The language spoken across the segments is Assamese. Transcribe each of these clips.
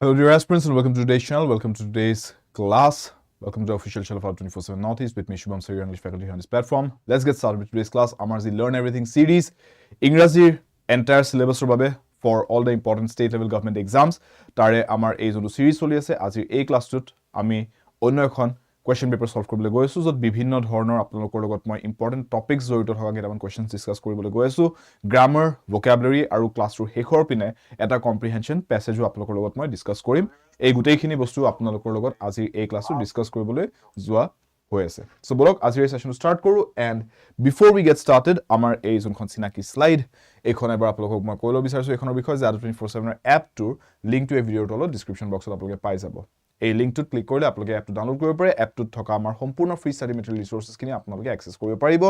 Hello dear aspirants and welcome to today's channel, welcome to today's class, welcome to the official channel of our 24/7 Northeast with me Shubham Sir, your English faculty here on this platform. Let's get started with today's class. Amar ji Learn Everything series, Ingrazir entire syllabus babe for all the important state level government exams. Tare Amar ei jontu series choli ase, azir ei class tut ami onno ekhon question paper solve koribole goi asu jot bibhinno dhornor apnalokor logot moi important topics jorito thoka ketaman questions discuss koribole goi asu. Grammar, vocabulary aru class ru hekhor pine eta comprehension passage u apnalokor logot moi discuss korim. এই গুটেইখিনি বস্তু আপোনালোকৰ লগত আজি এই ক্লাসটো ডিসকাস কৰিবলৈ যোৱা হৈ আছে সো বলক আজি এই সেশনটো স্টাৰ্ট কৰো এন্ড বিফোৰ উই গেট স্টাৰ্টেড আমাৰ এই যোনখন চিনাকি স্লাইড এইখন এবাৰ আপোনালোকক মই কৈলো বিচাৰিছো এইখনৰ বিষয়ে যে Adjective-based ৰ এপটোৰ লিংক টু এই ভিডিওৰ তলত ডেসক্ৰিপচন বক্সত আপোনালোকে পাই যাব এই লিংকটোত ক্লিক কৰিলে আপোনালোকে এপটো ডাউনলোড কৰিব পাৰে এপটোত থকা আমাৰ সম্পূৰ্ণ ফ্ৰী ষ্টাডি মেটেৰিয়েল ৰিসোৰ্সেছখিনি আপোনালোকে এক্সেস কৰিব পাৰিব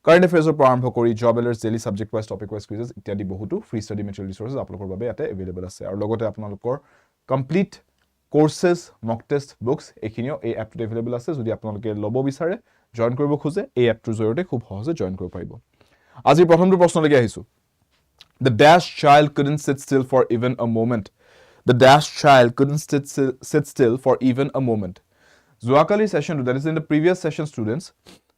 কাৰেন্ট এফেয়াৰ্সৰ পৰা আৰম্ভ কৰি job alerts daily subject wise topic wise quizzes ইত্যাদি বহুতো ফ্ৰী ষ্টাডি মেটেৰিয়েল ৰিসোৰ্সেছ আপোনালোকৰ বাবে ইয়াতে এভেইলেবল আছে আৰু লগতে আপোনালোকৰ complete courses mock test books এখিনিও এই এপটোতে এভেইলেবল আছে যদি আপোনালোকে লব বিচাৰে জয়েন কৰিব খোজে এই এপটোৰ জৰিয়তে খুব সহজে জয়েন কৰিব পাৰিব আজি প্ৰথমটো প্ৰশ্নলৈকে আহিছো The dash child couldn't sit still for even a moment. The dash child couldn't sit still for even a moment. Zoakali session, that is in the previous session, students,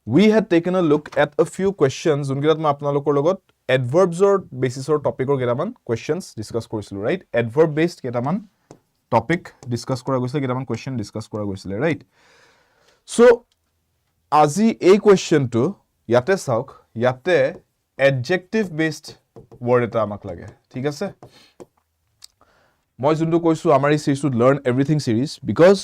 we had taken a look at a few questions. Ungirat ma apnalokor logot adverbs or basis or topic or ketaman questions discuss korisilu, right? Adverb based ketaman topic discuss kora goisile, ketaman question discuss kora goisile, right? So আজি এই question to yate sauk yate adjective based word eta amak lage ঠিক আছে মই যোনটো কৈছো আমাৰ এই সিৰিজটো লাৰ্ন এভৰিথিং সিৰিজ বিকজ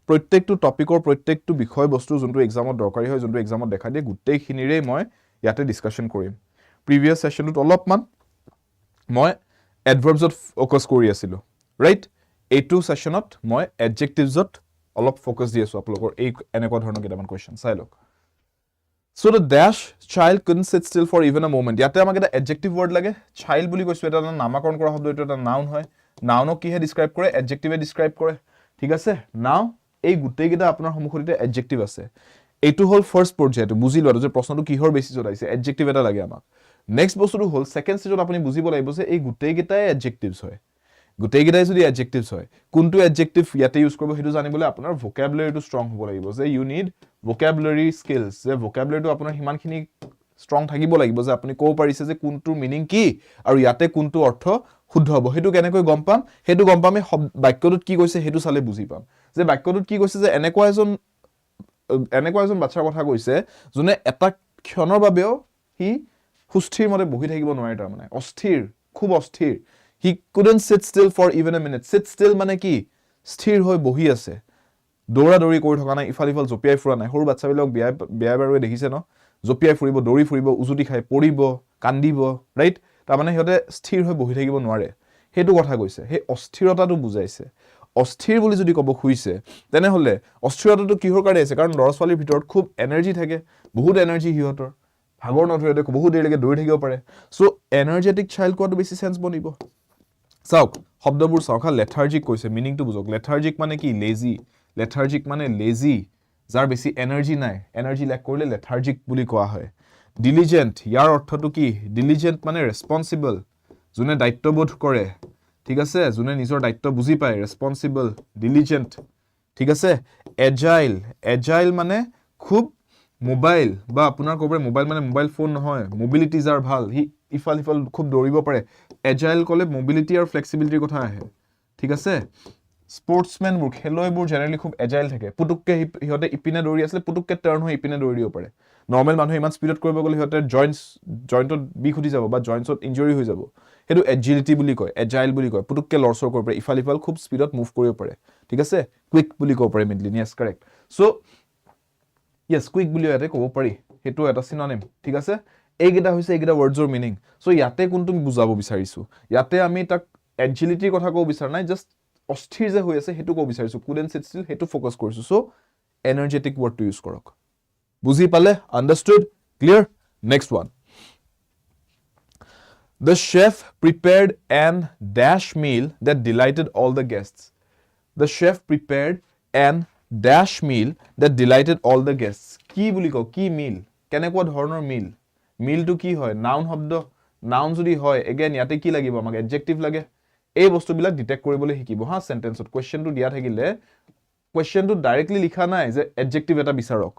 প্ৰত্যেকটো টপিকৰ প্ৰত্যেকটো বিষয় বস্তু যোনটো এক্সামত দৰকাৰী হয় যোনটো এক্সামত দেখা দিয়ে গুটেইখিনিৰে মই ইয়াতে ডিসকাশন কৰিম প্ৰিভিয়াস সেশনটো অলপমান মই এডভাৰ্বছত ফোকাস কৰি আছিলো ৰাইট এইটো সেশনত মই এডজেক্টিভছত অলপ ফোকাস দি আছো আপোনালোকৰ এই এনেকুৱা ধৰণৰ কেইটামান কোৱেশ্চন চাই লওক So the dash child couldn't sit still for even a moment. Yate amake eta adjective word lage. Child boli koisu eta namakoron kora shobdo eta noun hoy. Noun ok ki he describe kore, adjective e describe kore. Thik ase? Now ei gutei geta apnar homukhorite adjective ase. Eitu hol first porjay to buzi lo je proshno to kihor basis ot aise. Adjective eta lage amak. Next bostu to hol second stage ot apni buzibo laibo je ei gutei geta adjectives hoy. গুটেই গিটাই যদি adjectives হয় কোনটো adjective ইয়াতে ইউজ কৰিব হেতু জানিবলৈ আপোনাৰ vocabulary টো strong হ'ব লাগিব যে you need vocabulary skills যে vocabulary টো আপোনাৰ হিমানখিনি strong থাকিব লাগিব যে আপুনি কও পাৰিছে যে কোনটো মিনিং কি আৰু ইয়াতে কোনটো অৰ্থ শুদ্ধ হ'ব হেতু কেনেকৈ গম পাম হেতু গম পামে বাক্যটোত কি কৈছে হেতু চালে বুজি পাম যে বাক্যটোত কি কৈছে যে এনেকুৱা এজন বাচ্চাৰ কথা কৈছে যোনে এটা ক্ষণৰ বাবেও হি সুস্থিৰ মতে বহি থাকিব নোৱাৰে তাৰ মানে অস্থিৰ খুব অস্থিৰ He couldn't sit still for even a minute. Sit still মানে কি স্থিৰ হৈ বহি আছে দৌৰা দৌৰি কৰি থকা নাই ইফাল ইফাল জপিয়াই ফুৰা নাই সৰু বাচ্চাবিলাক বিয়া বাৰুৱে দেখিছে ন জপিয়াই ফুৰিব দৌৰি ফুৰিব উজুটি খাই পৰিব কান্দিব ৰাইট তাৰ মানে সিহঁতে স্থিৰ হৈ বহি থাকিব নোৱাৰে হেতু কথা কৈছে হে অস্থিৰতাটো বুজাইছে অস্থিৰ বুলি যদি কব খুইছে তেনে হলে অস্থিৰতাটো কিহৰ কাৰণে আছে কাৰণ ল'ৰা ছোৱালীৰ ভিতৰত খুব এনাৰ্জি থাকে বহুত এনাৰ্জি হিহঁতৰ ভাগৰ নধৰে বহুত দেৰিলৈকে দৌৰি থাকিব পাৰে সো এনাৰ্জেটিক চাইল্ড কোৱাটো বেছি সেন্স বনিব চাওক শব্দবোৰ চাওক লেথাৰ্জিক কৈছে মিনিংটো বুজক লেথাৰ্জিক মানে কি লেজি লেথাৰ্জিক মানে লেজি যাৰ বেছি এনাৰ্জি নাই এনাৰ্জি লেক কৰিলে লেথাৰ্জিক বুলি কোৱা হয় ডিলিজেন্ট ইয়াৰ অৰ্থটো কি ডিলিজেন্ট মানে ৰেসপন্সিবল যোনে দায়িত্ববোধ কৰে ঠিক আছে যোনে নিজৰ দায়িত্ব বুজি পায় ৰেসপন্সিবল ডিলিজেন্ট ঠিক আছে এজাইল এজাইল মানে খুব মোবাইল বা আপোনাৰ কোবৰে মোবাইল মানে মোবাইল ফোন নহয় মোবিলিটি যাৰ ভাল হি ইফাল ইফাল খুব দৌৰিব পাৰে এজাইল কলে মোবিলিটি আৰু ফ্লেক্সিবিলিটিৰ কথা আহে ঠিক আছে স্পোৰ্টসম্যান বোৰ খেলুৱৈবোৰ জেনাৰেলি খুব এজাইল থাকে পুতুককে হিহঁতে ইপিনে দৌৰি আছে পুতুককে টাৰ্ন হৈ ইপিনে দৌৰি দিব পাৰে নৰ্মেল মানুহে ইমান স্পিডত কৰিব গলে হিহঁতে জয়েন্টত বিষ উঠি যাব বা জয়েন্টছত ইনজুৰি হৈ যাব হেতু এজিলিটি বুলি কয় এজাইল বুলি কয় পুতুককে লৰচৰ কৰিব পাৰে ইফাল ইফাল খুব স্পিডত মুভ কৰিব পাৰে ঠিক আছে কুইক বুলি কব পাৰে medley yes correct so yes quick বুলি ইয়াতে ক'ব পাৰি হেতু এটা সিনোনিম ঠিক আছে এইগিটা হৈছে এইগিটা ওয়াৰ্ডসৰ মিনিং সো ইয়াতে কোনটো বুজাব বিচাৰিছো ইয়াতে আমি তাক এজিলিটিৰ কথা ক'ব বিচাৰ নাই জাস্ট অস্থিৰ যে হৈ আছে হেতু ক'ব বিচাৰিছো couldn't sit still হেতু ফোকাস কৰিছো so energetic word to use কৰক বুজি পালে understood clear next one The chef prepared an dash meal that delighted all the guests. The chef prepared an dash meal that delighted all the guests. কি বুলি কও কি মিল কেনেকুৱা ধৰণৰ মিল মিলটো কি হয় নাউন শব্দ নাউন যদি হয় এগেইন ইয়াতে কি লাগিব আমাক এডজেক্টিভ লাগে এই বস্তুবিলাক ডিটেক্ট কৰিবলৈ শিকিব হা সেন্টেন্সত কোৱেশ্চনটো দিয়া থাকিলে কোৱেশ্চনটো ডাইৰেক্টলি লিখা নাই যে এডজেক্টিভ এটা বিচাৰক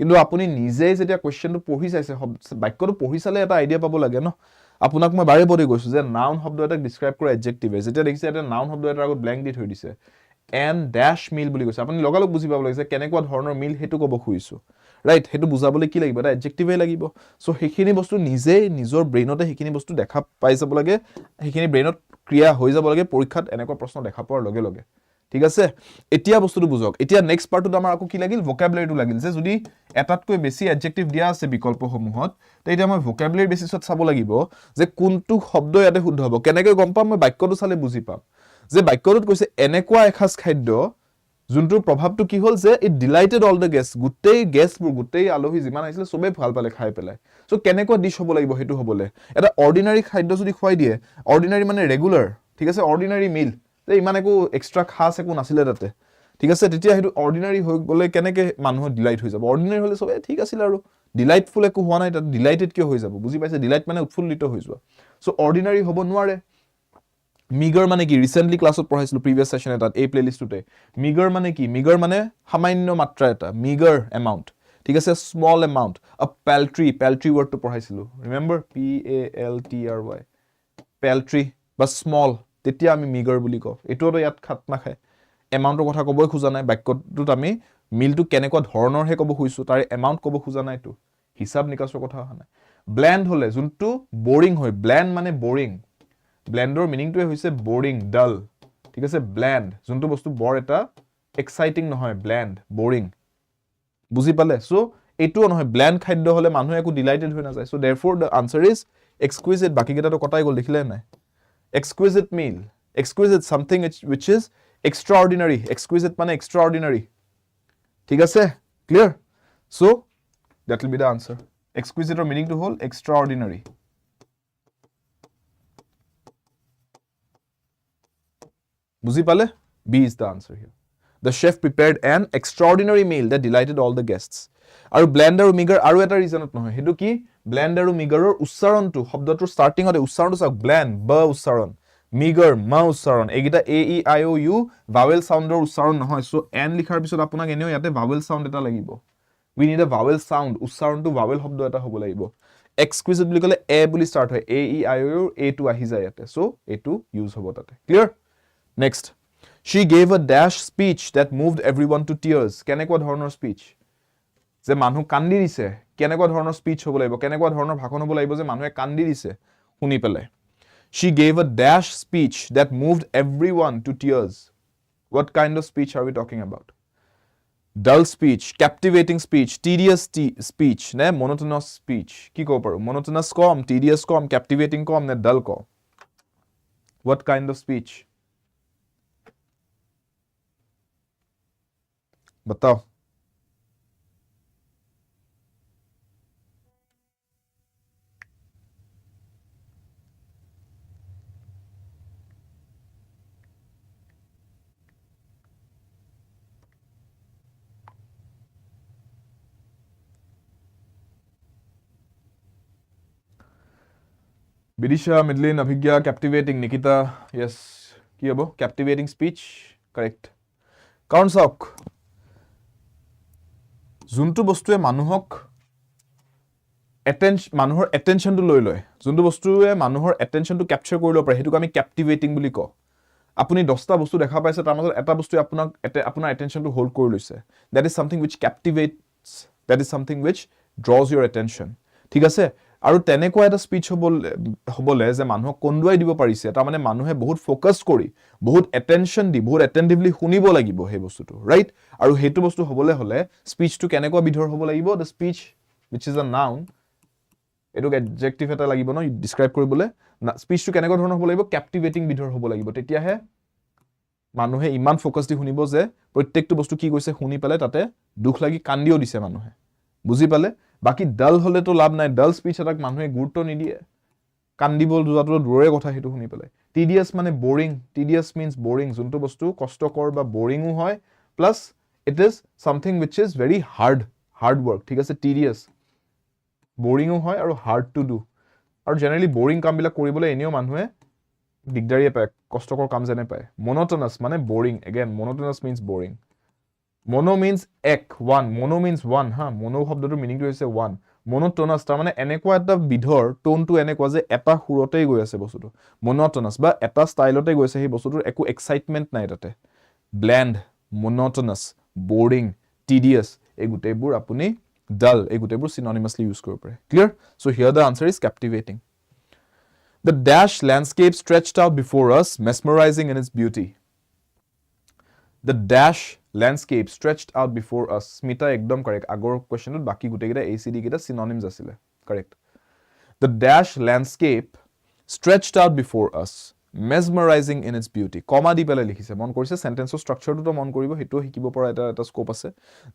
কিন্তু আপুনি নিজে যেতিয়া কোৱেশ্চনটো পঢ়ি চাইছে বাক্যটো পঢ়ি চালে এটা আইডিয়া পাব লাগে ন আপোনাক মই বাৰে বাৰে কৈছো যে নাউন শব্দ এটা ডেসক্ৰাইব কৰে এডজেক্টিভে যেতিয়া দেখিছে এটা নাউন শব্দ এটাৰ আগত ব্ল্যাঙ্ক দি থৈ দিছে এন ড্যাশ মিল বুলি কৈছে আপুনি লগালগ বুজি পাব লাগে যে কেনেকুৱা ধৰণৰ মিল হেতু ক'ব খুজিছো ৰাইট হেতু বুজাবলৈ কি লাগিব এটা এডজেক্টিভে লাগিব সো সেইখিনি বস্তু নিজে নিজৰ ব্ৰেইনতে সেইখিনি বস্তু দেখা পাই যাব লাগে সেইখিনি ব্ৰেইনত ক্ৰিয়া হৈ যাব লাগে পৰীক্ষাত এনেকুৱা প্ৰশ্ন দেখা পোৱাৰ লগে লগে ঠিক আছে এতিয়া বস্তুটো বুজক এতিয়া নেক্সট পাৰ্টত আমাৰ আকৌ কি লাগিল ভোকাবুলাৰিটো লাগিল যে যদি এটাতকৈ বেছি এডজেক্টিভ দিয়া আছে বিকল্পসমূহত তেতিয়া মই ভোকাবুলাৰি বেসিছত চাব লাগিব যে কোনটো শব্দ ইয়াতে শুদ্ধ হ'ব কেনেকৈ গম পাম মই বাক্যটো চালে বুজি পাম যে বাক্যটোত কৈছে এনেকুৱা এখাস খাদ্য যোনটোৰ প্ৰভাৱটো কি হ'ল যে it delighted all the guest গোটেই গেষ্টবোৰ গোটেই আলহী যিমান আহিছিল সবে ভাল পালে খাই পেলাই সো কেনেকুৱা ডিশ হ'ব লাগিব হেতু হ'বলে এটা অৰ্ডিনাৰি খাদ্য যদি খুৱাই দিয়ে অৰ্ডিনাৰি মানে ৰেগুলাৰ ঠিক আছে অৰ্ডিনাৰি মিল যে ইমান একো এক্সট্ৰা খাস একো নাছিলে তাতে ঠিক আছে তেতিয়া হেতু অৰ্ডিনাৰি হৈ গলে কেনেকৈ মানুহ ডিলাইট হৈ যাব অৰ্ডিনাৰি হলে সবে ঠিক আছিল আৰু ডিলাইটফুল একো হোৱা নাই তাত ডিলাইটেড কিয় হৈ যাব বুজি পাইছে ডিলাইট মানে উৎফুল্লিত হৈ যোৱা সো অৰ্ডিনাৰি হ'ব নোৱাৰে মিগাৰ মানে কি ৰিসেন্টলি ক্লাছত পঢ়াইছিলো প্ৰিভিয়াস সেশন এটাত এই প্লেলিস্টটোতে মিগাৰ মানে কি মিগাৰ মানে সামান্য মাত্ৰা এটা মিগাৰ এমাউন্ট ঠিক আছে স্মল এমাউন্ট আ পেল্ট্ৰি ওয়াৰ্ডটো পঢ়াইছিলো remember P A L T R Y paltry বা স্মল তেতিয়া আমি মিগাৰ বুলি কওঁ এটোটো ইয়াত খাত নাখায় এমাউন্টৰ কথা ক'বই খোজা নাই বাক্যটোত আমি মিলটো কেনেকুৱা ধৰণৰ হে ক'ব খুজিছো তাৰ এমাউন্ট ক'ব খোজা নাই তো হিসাব নিকাছৰ কথা অহা নাই ব্ল্যান্ড হলে যোনটো বোৰিং হয় ব্ল্যান্ড মানে বোৰিং ব্ল্যান্ডৰ মিনিংটোৱে হৈছে বোৰিং ডাল ঠিক আছে ব্ল্যান্ড যোনটো বস্তু বৰ এটা এক্সাইটিং নহয় ব্ল্যান্ড বোৰিং বুজি পালে সো এটো নহয় ব্ল্যান্ড খাদ্য হলে মানুহ একো ডিলাইটেড হৈ না যায় so therefore the answer is exquisite বাকি কেইটাটো কটাই গল দেখিলে নাই exquisite meal exquisite something which is extraordinary exquisite মানে extraordinary ঠিক আছে clear so that will be the answer exquisite or meaning to whole extraordinary বুজি পালে B is the answer here the chef prepared an extraordinary meal that delighted all the guests আৰু ব্ল্যান্ড আৰু মিগাৰ আৰু এটা ৰিজনত নহয় হেতু কি ব্ল্যান্ড আৰু মিগাৰৰ উচ্চাৰণটো শব্দটোৰ ষ্টাৰ্টিংতে উচ্চাৰণটো চাওক ব্ল্যান্ড ব উচ্চাৰণ মিগাৰ মা উচ্চাৰণ এইগিটা এ E I O U vowel সাউন্ডৰ উচ্চাৰণ নহয় সো এন লিখাৰ পিছত আপোনাক এনেও ইয়াতে ভাৱেল সাউন্ড এটা লাগিব we need a vowel sound উচ্চাৰণটো ভাৱেল শব্দ এটা হ'ব লাগিব exquisite বুলি ক'লে এ বুলি ষ্টাৰ্ট হয় এ E I O A two আহি যায় ইয়াতে সো এটো ইউজ হ'ব তাতে clear next she gave a dash speech that moved everyone to tears কেনেকুৱা ধৰণৰ স্পিচ যে মানুহ কান্দি দিছে কেনেকুৱা ধৰণৰ স্পিচ হ'ব লাগিব কেনেকুৱা ধৰণৰ ভাষণ হ'ব লাগিব যে মানুহে কান্দি দিছে শুনি পেলাই she gave a dash speech that moved everyone to tears what kind of speech are we talking about dull speech captivating speech tedious speech ne monotonous speech কি ক'ব পাৰো monotonous কম tedious কম captivating কম নে dull com what kind of speech बताओ Bidisha, Midlin, Abhigya, captivating, Nikita, yes, কি হ'ব captivating speech, correct. কাৰণ চাওক যোনটো বস্তুৱে মানুহক মানুহৰ এটেনশনটো লৈ লয় যোনটো বস্তুৱে মানুহৰ এটেনশনটো ক্যাপচাৰ কৰি লব পাৰে হেতুক আমি captivating বুলি কওঁ আপুনি 10টা বস্তু দেখা পাইছে তাৰ মাজত এটা বস্তু আপোনাৰ এটেনশনটো হোল্ড কৰি লৈছে that is something which captivates that is something which draws your attention ঠিক আছে আৰু তেনেকুৱা এটা স্পিচ হ'বলে যে মানুহক কন্দুৱাই দিব পাৰিছে তাৰ মানে মানুহে বহুত ফোকাস কৰি বহুত এটেনশন দি বহুত এটেন্টিভলি শুনিব লাগিব সেই বস্তুটো ৰাইট আৰু হেতু বস্তু হ'বলে হলে স্পিচটো কেনেকুৱা বিধৰ হ'ব লাগিব the speech which is a noun এটো adjective এটা লাগিব ন describe কৰিবলে স্পিচটো কেনেকুৱা ধৰণৰ হ'ব লাগিব captivating বিধৰ হ'ব লাগিব তেতিয়াহে মানুহে ইমান ফোকাস দি শুনিব যে প্ৰত্যেকটো বস্তু কি কৈছে শুনি পেলে তাতে দুখ লাগি কান্দিও দিছে মানুহে বুজি পালে বাকি ডাল হলে তো লাভ নাই ডাল স্পিচ এটাক মানুহে গুৰুত্ব নিদিয়ে কান্দিবল যোৱাটো দূৰৰে কথা হেতু শুনি পেলাই tedious মানে boring tedious means boring যোনটো বস্তু কষ্টকৰ বা boringও হয় plus it is something which is very hard work ঠিক আছে tedious boringও হয় আৰু hard to do আৰু generally boring কামবিলাক কৰিবলৈ এনেও মানুহে দিগদাৰিয়ে পায় কষ্টকৰ কাম যেনে পায় monotonous মানে boring again monotonous means boring mono means এক one mono means one ha mono শব্দটোৰ মিনিংটো হৈছে one monotonous তাৰ মানে এনেকুৱা এটা বিধৰ টোনটো এনেকুৱা যে এটা সুৰতেই গৈ আছে বস্তুটো monotonous বা এটা ষ্টাইলতে গৈ আছে সেই বস্তুটোৰ একো এক্সাইটমেন্ট নাই তাতে bland monotonous boring tedious এই গুটেইবোৰ আপুনি dull এই গুটেইবোৰ synonymously ইউজ কৰিব পাৰে clear so here the answer is captivating the dash landscape stretched out before us mesmerizing in its beauty the dash landscape stretched out before us smita ekdom correct agor question ot baki gute gita acd gita synonyms asile correct the dash landscape stretched out before us mesmerizing in its beauty comma di pele likhise mon korise sentence structure to mon koribo hetu hikibo pora eta scope ase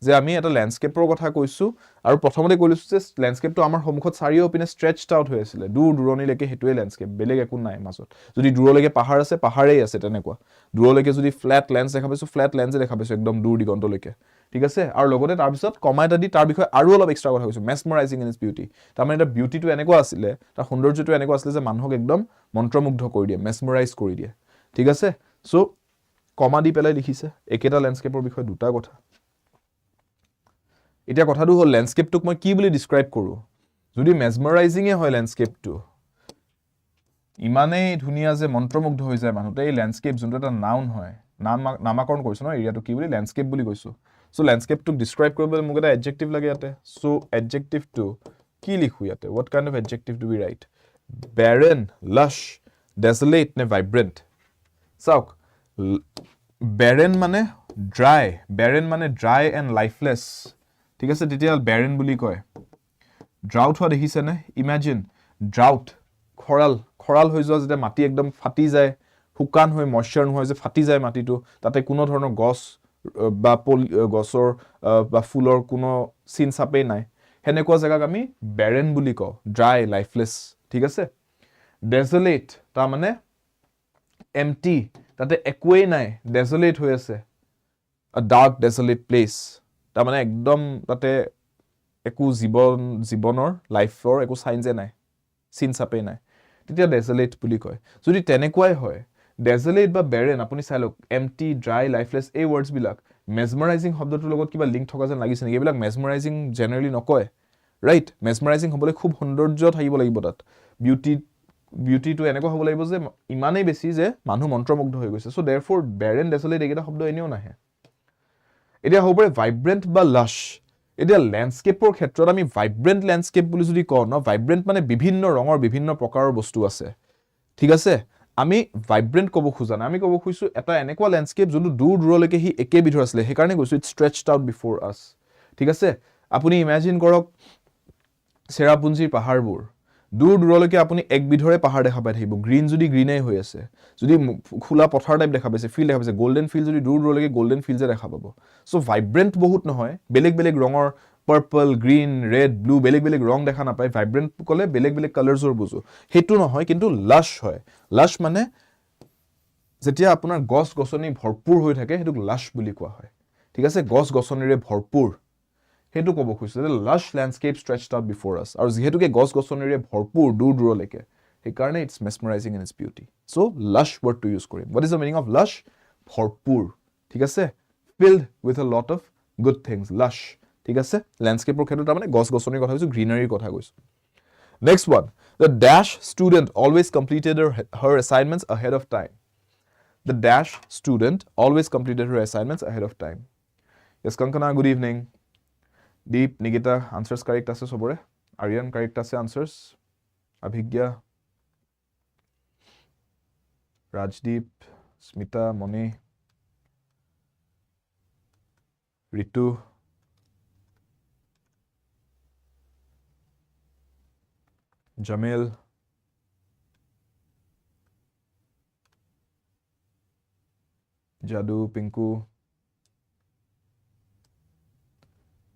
je ami eta landscape ro kotha koisu aru prothomote koisu je landscape to amar homukhot sario opine stretched out hoy asile dur duroni leke hetuwe landscape beleg ekun nai mazot jodi duro leke pahar ase paharei ase tenekwa duro leke jodi flat lands dekha paisu flat lands dekha paisu ekdom dur digonto leke ঠিক আছে আৰু লগতে তাৰ পিছত কমা এটা দি তাৰ বিষয় আৰু অলপ এক্সট্ৰা কথা কৈছো mesmerizing in its beauty তাৰ মানে এটা বিউটিটো এনেকুৱা আছিল তাৰ সৌন্দৰ্যটো এনেকুৱা আছিল যে মানুহক একদম মন্ত্ৰমুগ্ধ কৰি দিয়ে mesmerize কৰি দিয়ে ঠিক আছে সো কমা দি পেলাই লিখিছে একেটা ল্যান্ডস্কেপৰ বিষয় দুটা কথা এটা কথাটো হল ল্যান্ডস্কেপটোক মই কি বুলি ডেসক্ৰাইব কৰো যদি mesmerizing এ হয় ল্যান্ডস্কেপটো ইমানেই ধুনিয়া যে মন্ত্ৰমুগ্ধ হৈ যায় মানুহতে এই ল্যান্ডস্কেপ যোনটো এটা নাউন হয় নামকৰণ কৰিছো ন এৰিয়াটো কি বুলি ল্যান্ডস্কেপ বুলি কৈছো So landscape to describe koribole mugeta adjective lage ate so adjective to ki likhu yate what kind of adjective do we write barren lush desolate ne vibrant sauk barren mane dry and lifeless thik ase titia barren buli koy drought ho dekhise ne imagine drought khoral hoi joa jete mati ekdom fati jay hukan hoi moisture no hoy je fati jay mati to tate kuno dhoroner gos বা গছৰ বা ফুলৰ কোনো সিন সাপে নাই হেনেকুৱা জায়গাক আমি barren বুলি কও dry lifeless ঠিক আছে desolate তা মানে empty তাতে একোই নাই desolate হৈ আছে a dark desolate place তা মানে একদম তাতে একো জীৱনৰ লাইফৰ একো সাইনজে নাই সিন সাপে নাই তেতিয়া desolate বুলি কয় যদি তেনেকুৱাই হয় desolate বা barren আপুনি চাইলক empty dry lifeless এই words বিলাক mesmerizing শব্দটোৰ লগত কিবা লিংক থকা যেন লাগিছে নেকি এইবিলাক mesmerizing generally নকয় ৰাইট mesmerizing হ'বলৈ খুব সৌন্দৰ্য থাকিব লাগিব তাত বিউটি to এনেকুৱা হ'ব লাগিব যে ইমানেই বেছি যে মানুহ মন্ত্ৰমুগ্ধ হৈ গৈছে so therefore barren desolate এইটা শব্দ এনেও নাহে এতিয়া হ'ব পাৰে vibrant বা lush এতিয়া ল্যান্ডস্কেপৰ ক্ষেত্ৰত আমি vibrant landscape বুলি যদি কওঁ ন vibrant মানে বিভিন্ন ৰঙৰ বিভিন্ন প্ৰকাৰৰ বস্তু আছে ঠিক আছে আমি vibrant কব খুজানা আমি কব খুইছো এটা এনেকুৱা ল্যান্ডস্কেপ যোনটো দূৰ দূৰলৈকে হি একে বিধৰ আছিল সেই কাৰণে কৈছো it stretched out before us ঠিক আছে আপুনি ইমাজিন কৰক চেৰাপুঞ্জিৰ পাহাৰবোৰ দূৰ দূৰলৈকে আপুনি এক বিধৰে পাহাৰ দেখা পাই থাকিব গ্ৰীন যদি গ্ৰীনেই হৈ আছে যদি খোলা পথাৰ টাইপ দেখা পাইছে ফিল্ড দেখা পাইছে গোল্ডেন ফিল্ড যদি দূৰ দূৰলৈকে গোল্ডেন ফিল্ডে দেখা পাব সো ভাইব্ৰেন্ট বহুত নহয় বেলেগ বেলেগ ৰঙৰ পাৰ্পল গ্ৰীন ৰেড ব্লু বেলেগ বেলেগ ৰং দেখা না পায় ভাইব্ৰেন্ট কলে বেলেগ বেলেগ কালাৰছৰ বুজো হেতু নহয় কিন্তু লাশ হয় লাশ মানে যেতিয়া আপোনাৰ গছ গছনি ভৰপুৰ হৈ থাকে হেতুক লাশ বুলি কোৱা হয় ঠিক আছে গছ গছনিৰে ভৰপুৰ হেতু কব খুজিছে যে lush landscape stretched out before us আৰু যেহেতুকে গছ গছনিৰে ভৰপুৰ দূৰ দূৰলৈকে সেই কাৰণে it's mesmerizing in its beauty so lush word to use কৰিম what is the meaning of lush ভৰপুৰ ঠিক আছে filled with a lot of good things lush ঠিক আছে ল্যান্ডস্কেপৰ ক্ষেত্ৰত মানে গছ গছনিৰ কথা কৈছো গ্ৰীনাৰীৰ কথা কৈছো next one the dash student always completed her assignments ahead of time the dash student always completed her assignments ahead of time yes Kankana good evening Deep, Nigita, answers correct ase sobore. Aryan correct ase answers. Abhigya, Rajdeep, Smita, Moni, Ritu, Jamil, Jadu, Pinku.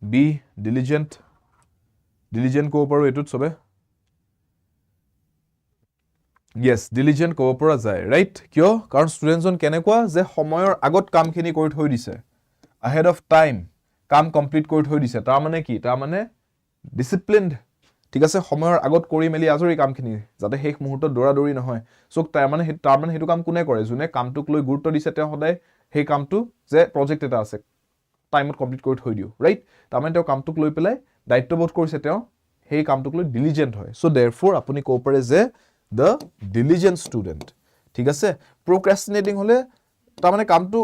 Be diligent ko opor etut sobe yes diligent ko opor jay right kyo karon students on kenekwa je homoyor agot kam khini kori thoi dise ahead of time kam complete kori thoi dise ta mane ki ta mane disciplined ঠিক আছে সময়ৰ আগত কৰি মেলি আজৰি কামখিনি যাতে শেষ মুহূৰ্তত দৌৰা-দৌৰি নহয় সো তাৰমানে হেতু কাম কোনে কৰে যোনে কামটোক লৈ গুৰুত্ব দিছে তেওঁ সদায় সেই কামটো যে প্ৰজেক্ট এটা আছে টাইমত কমপ্লিট কৰি থৈ দিও ৰাইট তাৰমানে তেওঁ কামটোক লৈ পেলাই দায়িত্ববোধ কৰিছে তেওঁ সেই কামটোক লৈ ডিলিজেন্ট হয় সো देयरफॉर আপুনি ক'ব পাৰে যে the diligent student ঠিক আছে procrastinating হলে তাৰমানে কামটো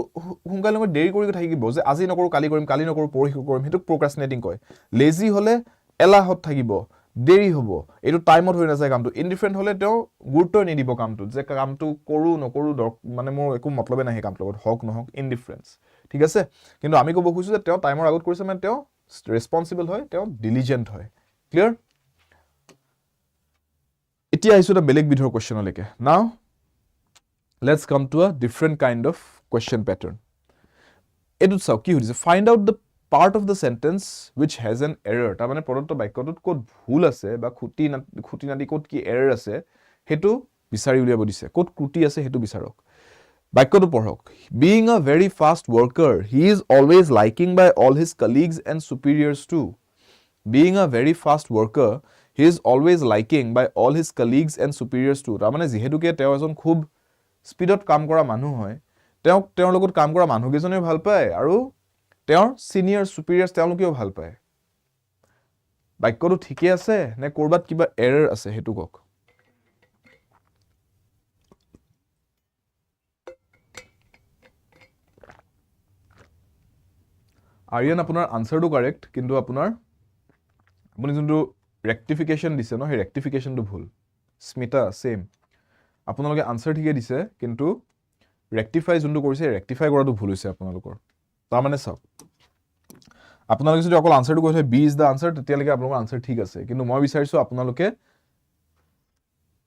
হুংকালে দেৰি কৰি থাকিব যে আজি নকৰো কালি নকৰো পৰহি কৰিম হেতু procrastinating কয় lazy হলে এলাহত থাকিব দেৰি হ'ব এটো টাইমত হৈ নাযায় কামটো ইনডিফাৰেন্ট হলে তেওঁ গুৰুত্ব নিদিব কামটো যে কামটো কৰো নকৰো মানে মোৰ একো মতলবে নাই কামটোৰ লগত হক নহক ইনডিফাৰেন্স ঠিক আছে কিন্তু আমি ক'ব খুজিছো যে তেওঁ টাইমৰ আগত কৰিছে মানে তেওঁ ৰেসপন্সিবল হয় তেওঁ ডিলিজেন্ট হয় ক্লিয়াৰ এতিয়া আহিছো এটা বেলেগ বিধৰ কোৱেশ্চনলৈকে নাও let's come to a different kind of question pattern এটো চাও কি হৈছে find out the part of the sentence which has an error ta mane product বাক্যটোত কত ভুল আছে বা খুটি নাদি কত কি error আছে হেতু বিচাৰি উলিয়াব দিছে কত ত্ৰুটি আছে হেতু বিচাৰক বাক্যটো পঢ়ক being a very fast worker he is always liking by all his colleagues and superiors too being a very fast worker he is always liking by all his colleagues and superiors too ta mane jehetuke teo ejon khub স্পিডত কাম কৰা মানুহ হয় তেওঁৰ লগত কাম কৰা মানুহ কেজনে ভাল পায় আৰু তেওঁৰ সিনিয়ৰ সুপিৰিয়ৰ্স তেওঁলোকেও ভাল পায় বাক্যটো ঠিকে আছে নে কৰবাত কিবা এৰৰ আছে হেতু কক আৰিয়ান আপোনাৰ আনসাৰটো কাৰেক্ট কিন্তু আপোনাৰ আপুনি যোনটো ৰেক্টিফিকেশন দিছে ন হে ৰেক্টিফিকেশনটো ভুল স্মিতা সেম আপোনালোকে আনসাৰ ঠিকে দিছে কিন্তু ৰেক্টিফাই যোনটো কৰিছে ৰেক্টিফাই কৰাটো ভুল হৈছে আপোনালোকৰ তাৰ মানে চাওক আপোনালোকে যদি অকল আনসাৰটো কৈছে বি ইজ দা আনসাৰ তেতিয়ালৈকে আপোনালোকৰ আনসাৰ ঠিক আছে কিন্তু মই বিচাৰিছো আপোনালোকে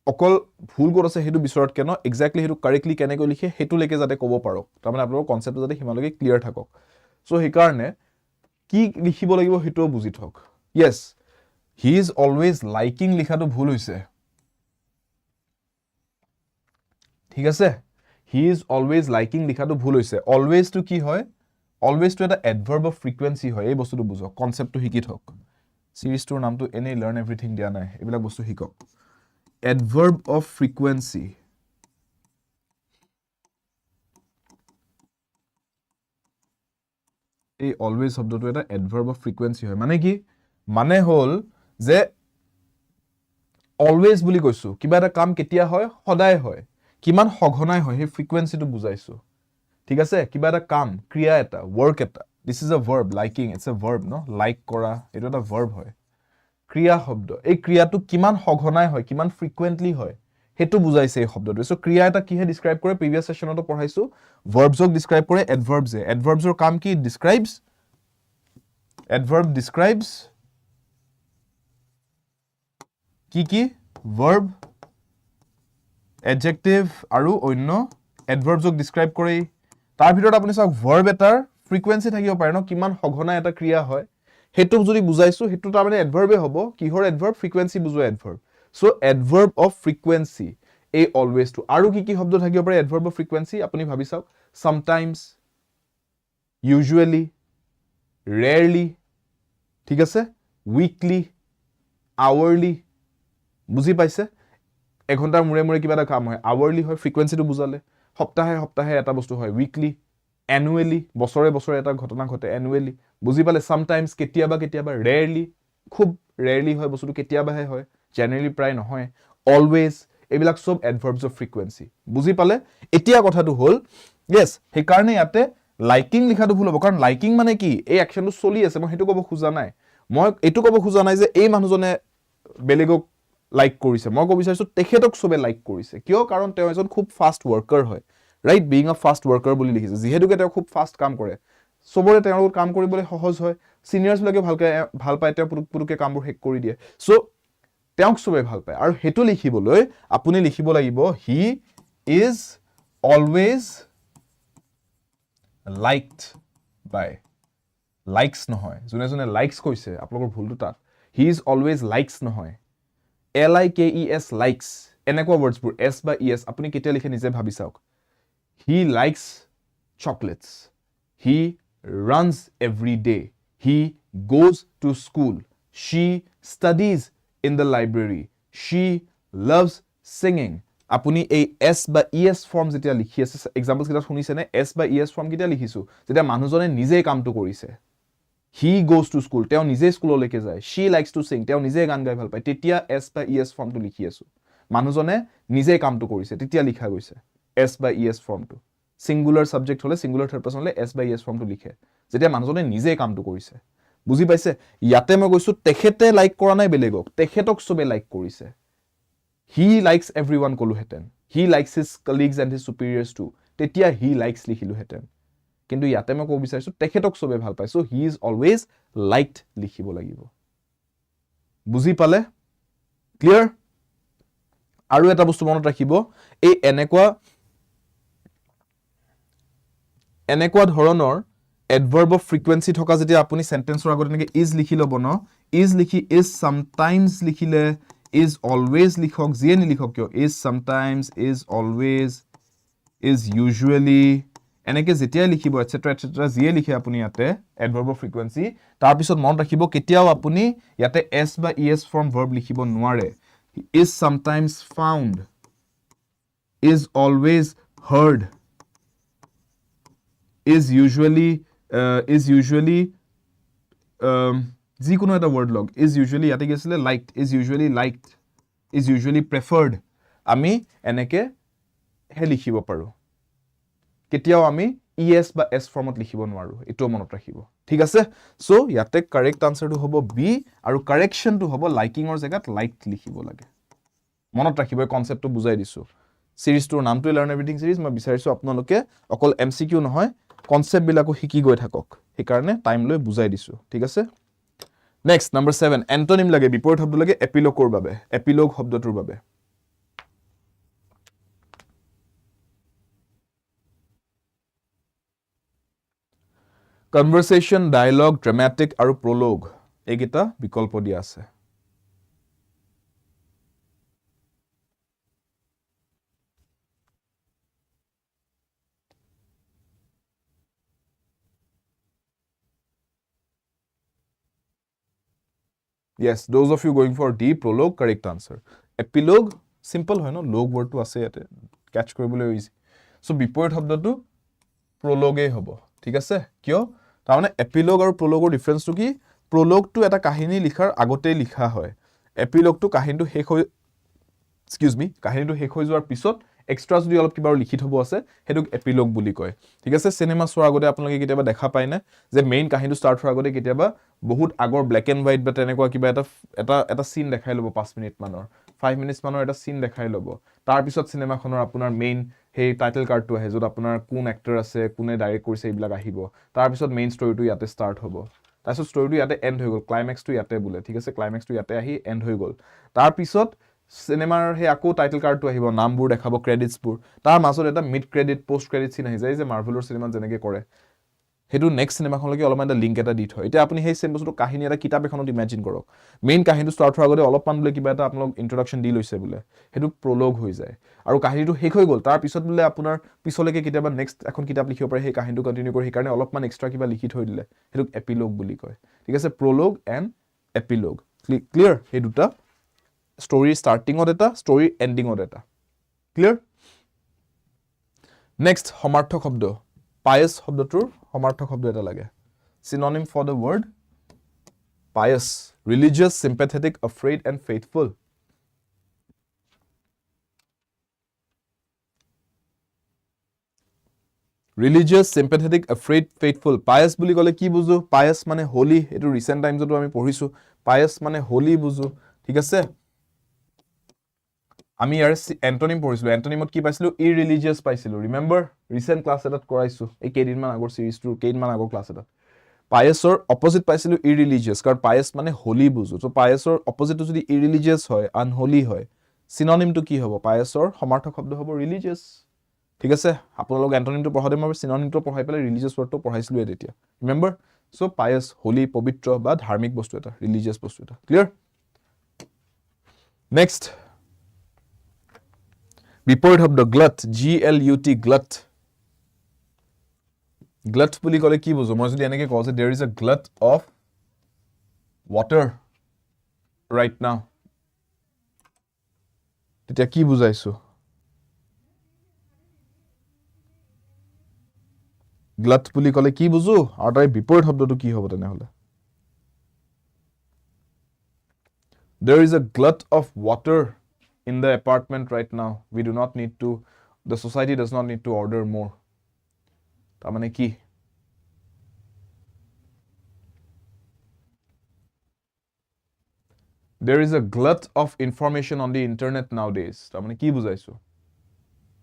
অকল ভুল ক'ত আছে হেতু বিচৰাত কেন এক্স্যাক্টলি হেতু কাৰেক্টলি কেনেকৈ লিখে হেতু লেকে যাতে ক'ব পাৰক তাৰ মানে আপোনালোকৰ কনসেপ্ট যাতে হিমালকে ক্লিয়াৰ থাকক সো হে কাৰণে কি লিখিব লাগিব হেতু বুজি থক yes he is always liking লিখাটো ভুল হৈছে ঠিক আছে he is always liking লিখাটো ভুল হৈছে always to কি হয় always to এটা adverb of frequency হয় এই বস্তুটো বুঝক কনসেপ্টটো হিকি থক সিৰিজটোৰ নামটো এনে লাৰ্ন এভৰিথিং দিয়া নাই এবিলা বস্তু হিকক adverb of frequency এই always শব্দটো এটা adverb of frequency হয় মানে কি মানে হল যে always বুলি কৈছো কিবা এটা কাম কেতিয়া হয় সদায় হয় কিমান সঘনাই হয় হে ফ্ৰিকুৱেন্সিটো বুজাইছো ঠিক আছে কিবা এটা কাম ক্ৰিয়া এটা work এটা this is a verb liking it's a verb no like কৰা এটো এটা verb হয় ক্ৰিয়া শব্দ এই ক্ৰিয়াটো কিমান সঘনাই হয় কিমান ফ্ৰিকুৱেন্টলি হয় হেতু বুজাইছে এই শব্দটো সো ক্ৰিয়া এটা কিহে ডেসক্ৰাইব কৰে প্ৰিভিয়াস সেশনতো পঢ়াইছো verbs ক ডেসক্ৰাইব কৰে adverbs এ adverbs ৰ কাম কি describes adverb describes কি verb adjective আৰু অন্য adverbs ক ডেসক্ৰাইব কৰে তাৰ ভিতৰত আপুনি চাওক verb এটাৰ ফ্ৰিকুৱেন্সি থাকিব পাৰে ন কিমান সঘনাই এটা ক্ৰিয়া হয় হেতু যদি বুজাইছো হেতু তাৰ মানে adverb এ হ'ব কিহৰ adverb ফ্ৰিকুৱেন্সি বুজোৱা adverb so adverb of frequency এই always to আৰু কি শব্দ থাকিব পাৰে adverb of frequency আপুনি ভাবি চাওক sometimes usually rarely ঠিক আছে weekly hourly বুজি পাইছে এক ঘন্টাৰ মুৰে মুৰে কিবা এটা কাম হয় আৱাৰলি হয় ফ্ৰিকুৱেন্সিটো বুজালে সপ্তাহে এটা বস্তু হয় উইকলি annually বছৰে এটা ঘটনা ঘটে annually বুজি পালে sometimes কেতিয়াবা rarely খুব rarely হয় বস্তুটো কেতিয়াবাহে হয় generally প্ৰায় নহয় always এবিলাক সব adverbs of frequency বুজি পালে এতিয়া কথাটো হল yes হে কাৰণে ইয়াতে liking লিখাটো ভুল হ'ব কাৰণ liking মানে কি এই একশনটো চলি আছে মই হেতু ক'ব খোজা নাই মই এটো ক'ব খোজা নাই যে এই মানুহজনে বেলেগক লাইক কৰিছে মই কব বিচাৰিছো তেখেতক সবে লাইক কৰিছে কিয় কাৰণ তেওঁ এজন খুব ফাস্ট ওয়ার্কার হয় right being a fast worker বুলি লিখিছে যেহেতুকে তেওঁ খুব ফাস্ট কাম কৰে সবৰে তেওঁৰ কাম কৰিবলৈ সহজ হয় সিনিয়ৰস লাগে ভাল পায় তেওঁ পুৰুকে কামবোৰ হেক কৰি দিয়ে সো তেওঁক সবে ভাল পায় আৰু হেতু লিখিবলৈ আপুনি লিখিব লাগিব he is always liked by likes নহয় জুনে লাইকস কৈছে আপোনালোকৰ ভুলটো তাত he is always likes নহয় likes likes এনেকুৱা words বোৰ s বা es আপুনি কেতিয়া লিখে নিজে ভাবি চাওক he likes chocolates he runs every day he goes to school she studies in the library. She loves singing. আপুনি এই s বা es ফৰ্ম যেতিয়া লিখি আছে এক্সাম্পলছ কিটা শুনিছে নে s বা es ফৰ্ম কিটা লিখিছো যেতিয়া মানুহজনে নিজে কামটো কৰিছে he goes to school তেওঁ নিজে স্কুললৈকে যায় she likes to sing তেওঁ নিজে গান গাই ভাল পায় তেতিয়া s বা es ফৰ্মটো লিখি আছো মানুহজনে নিজে কামটো কৰিছে তেতিয়া লিখা গৈছে s বা es ফৰ্মটো সিঙ্গুলাৰ সাবজেক্ট হলে সিঙ্গুলাৰ থাৰ্ড পাৰসন হলে s বা es ফৰ্মটো লিখে যেতিয়া মানুহজনে নিজে কামটো কৰিছে বুজি পাইছে ইয়াতে মই কৈছো তেখেতে লাইক কৰা নাই বেলেগক তেখেতক সবে লাইক কৰিছে he likes everyone কলো হেতেন he likes his colleagues and his superiors too তেতিয়া he likes লিখিলো হেতেন কিন্তু ইয়াতে মই কব বিচাৰিছো তেখেতক সবে ভাল পায় so he is always liked লিখিব লাগিব বুজি পালে ক্লিয়াৰ আৰু এটা বস্তু মনত ৰাখিব এই এনেকুৱা ধৰণৰ adverb of frequency থকা যেতিয়া আপুনি সেন্টেন্সৰ আগত এনেকে is লিখি লব ন is লিখি is sometimes লিখিলে is always লিখক যিয়ে নিলিখক কিয় is sometimes is always is usually এনেকে যেতিয়া লিখিব etc etc যিয়ে লিখে আপুনি ইয়াতে adverb of frequency তাৰ পিছত মনত ৰাখিব কেতিয়াও আপুনি ইয়াতে s বা es form verb লিখিব নোৱাৰে is sometimes found is always heard is usually যিকোনো এটা word log is usually ইয়াতে গেছিলে liked is usually preferred আমি এনেকে হে লিখিব পাৰো কেতিয়াও আমি es বা s ফৰ্মত লিখিব নোৱাৰো এটো মনত ৰাখিব ঠিক আছে সো ইয়াতে কাৰেক্ট আনসাৰটো হ'ব বি আৰু কাৰেকশনটো হ'ব লাইকিংৰ জায়গাত লাইকড লিখিব লাগে মনত ৰাখিব এই কনসেপ্টটো বুজাই দিছো সিৰিজটোৰ নামটো লাৰ্ন এভৰিথিং সিৰিজ মই বিচাৰিছো আপোনালোকে অকল এমসিকিউ নহয় কনসেপ্ট বিলাকো শিকি গৈ থাকক এই কাৰণে টাইম লৈ বুজাই দিছো ঠিক আছে নেক্সট নাম্বাৰ 7 এন্টোনিম লাগে বিপৰীত শব্দ লাগে এপিলগৰ বাবে এপিলগ শব্দটোৰ বাবে কনভাৰসেশন ডায়ালগ ড্ৰামাটিক আৰু প্ৰলগ এইকেইটা বিকল্প দিয়া আছে Yes, those of you going for D, prologue, correct answer. Epilogue, simple হয় ন log word টো আছে ইয়াতে catch কৰিবলৈ easy. So বিপৰীত শব্দটো prologue হ'ব ঠিক আছে কিয় তাৰমানে epilogue আৰু prologue ৰ ডিফাৰেন্সটো কি prologue টো এটা কাহিনী লিখাৰ আগতে লিখা হয় epilogue টো কাহিনীটো শেষ হৈ কাহিনীটো শেষ হৈ যোৱাৰ পিছত এক্সট্ৰা যদি অলপ কিবা লিখি থব আছে হেতুক এপিলগ বুলি কয় ঠিক আছে সিনেমা চোৱাৰ আগতে আপোনালোকে কেতিয়াবা দেখা পায় না যে মেইন কাহিনীটো ষ্টাৰ্ট হোৱাৰ আগতে কেতিয়াবা বহুত আগৰ ব্ল্যাক এন্ড হোৱাইট বা তেনেকুৱা কিবা এটা সিন দেখাই লব 5 মিনিট মানৰ 5 মিনিটছ মানৰ এটা সিন দেখাই লব তাৰ পিছত সিনেমাখনৰ আপোনাৰ মেইন হে টাইটেল কাৰ্ডটো আহে যত আপোনাৰ কোন এক্টৰ আছে কোনে ডাইৰেক্ট কৰিছে এইবিলাক আহিব তাৰ পিছত মেইন ষ্টৰীটো ইয়াতে ষ্টাৰ্ট হ'ব তাৰপিছত ষ্টৰীটো ইয়াতে এন্ড হৈ গল ক্লাইমেক্সটো ইয়াতে বোলে ঠিক আছে ক্লাইমেক্সটো ইয়াতে আহি এন্ড হৈ গল তাৰ পিছত সিনেমাৰ হে আকো টাইটেল কাৰ্ডটো আহিব নামবোৰ দেখাব ক্ৰেডিটছবোৰ তাৰ মাজত এটা mid credit post credit scene আহি যায় যে মাৰ্ভেলৰ সিনেমা যেনেকৈ কৰে হেতু নেক্সট সিনেমাখনলৈকে অলপমান এটা লিংক এটা দি থয় এতিয়া আপুনি সেই সেম বস্তুটো কাহিনী এটা কিতাপ এখনত ইমাজিন কৰক মেইন কাহিনীটো ষ্টাৰ্ট হোৱাৰ আগতে অলপমান বোলে কিবা এটা আপোনাক ইন্ট্ৰডাকচন দি লৈছে বোলে হেতু প্ৰলগ হৈ যায় আৰু কাহিনীটো শেষ হৈ গল তাৰ পিছত বোলে আপোনাৰ পিছলৈকে কেতিয়াবা নেক্সট এখন কিতাপ লিখিব পাৰে সেই কাহিনীটো কন্টিনিউ কৰি সেই কাৰণে অলপমান এক্সট্ৰা কিবা লিখি থৈ দিলে হেতু এপিলগ বুলি কয় ঠিক আছে প্ৰলগ এণ্ড এপিলগ ক্লিয়াৰ এই দুটা story starting or data story ending or data clear next সমাৰ্থক শব্দ pious শব্দটোৰ সমাৰ্থক শব্দ এটা লাগে synonym for the word pious religious sympathetic afraid and faithful religious sympathetic afraid faithful pious বুলি কলে কি বুজো pious মানে holy এটো recent times তো আমি পঢ়িছো pious মানে holy বুজো ঠিক আছে আমি ইয়াৰ এন্টোনিম পঢ়িছিলো এন্টোনিমত কি পাইছিলো ইৰিলিজিয়াস পাইছিলো ৰিমেম্বৰ ৰিসেন্ট ক্লাস এটাত কৰাইছো এই কেইদিনমান আগৰ সিৰিজটো কেইদিনমান আগৰ ক্লাস এটাত পায়াসৰ অপোজিট পাইছিলো ইৰিলিজিয়াস কাৰণ পায়াস মানে হোলি বুজো তো পায়াসৰ অপোজিটটো যদি ইৰিলিজিয়াস হয় আনহোলি হয় সিনোনিমটো কি হ'ব পায়াসৰ সমাৰ্থক শব্দ হ'ব ৰিলিজিয়াস ঠিক আছে আপোনালোক এন্টোনিমটো পঢ়াতে মই সিনোনিমটো পঢ়াই পেলাই ৰিলিজিয়াস ওয়াৰ্ডটো পঢ়াইছিলো তেতিয়া ৰিমেম্বৰ সো পায়াস হোলি পবিত্ৰ বা ধাৰ্মিক বস্তু এটা ৰিলিজিয়াস বস্তু এটা ক্লিয়াৰ নেক্সট বিপৰীত শব্দ গ্লত GLUT গ্লত গ্লত বুলি কলে কি বুজো মই যদি এনেকে কওঁ যে there is a glut of water right now এতিয়া কি বুজাইছো গ্লাট বুলি ক'লে কি বুজো আৰু তাৰ বিপৰীত শব্দটো কি হ'ব তেনেহলে There is a glut of water in the apartment right now. We do not need to, the society does not need to order more. তাৰমানে কি There is a glut of information on the internet nowadays. তাৰমানে কি বুজাইছো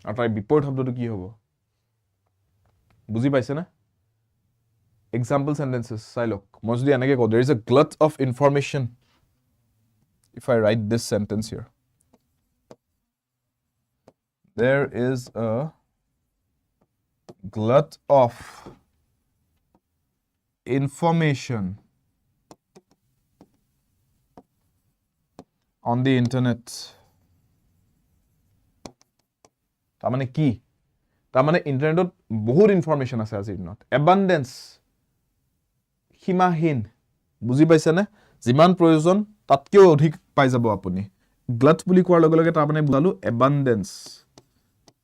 আৰু তাৰ বিপৰীত শব্দটো কি হ'ব বুজি পাইছে না Example sentences চাই লওক মই যদি এনেকৈ কওঁ There is a glut of information If I write this sentence here, there is a glut of information on the internet. তাৰমানে কি তাৰমানে ইন্টাৰনেটত বহুত ইনফৰমেশন আছে আজিৰ দিনত abundance সীমাহীন বুজি পাইছেনে যিমান প্ৰয়োজন তাতকেও অধিক পাই যাব আপুনি গ্লাট বুলি কোৱাৰ লগে লগে তাৰমানে বুজালো abundance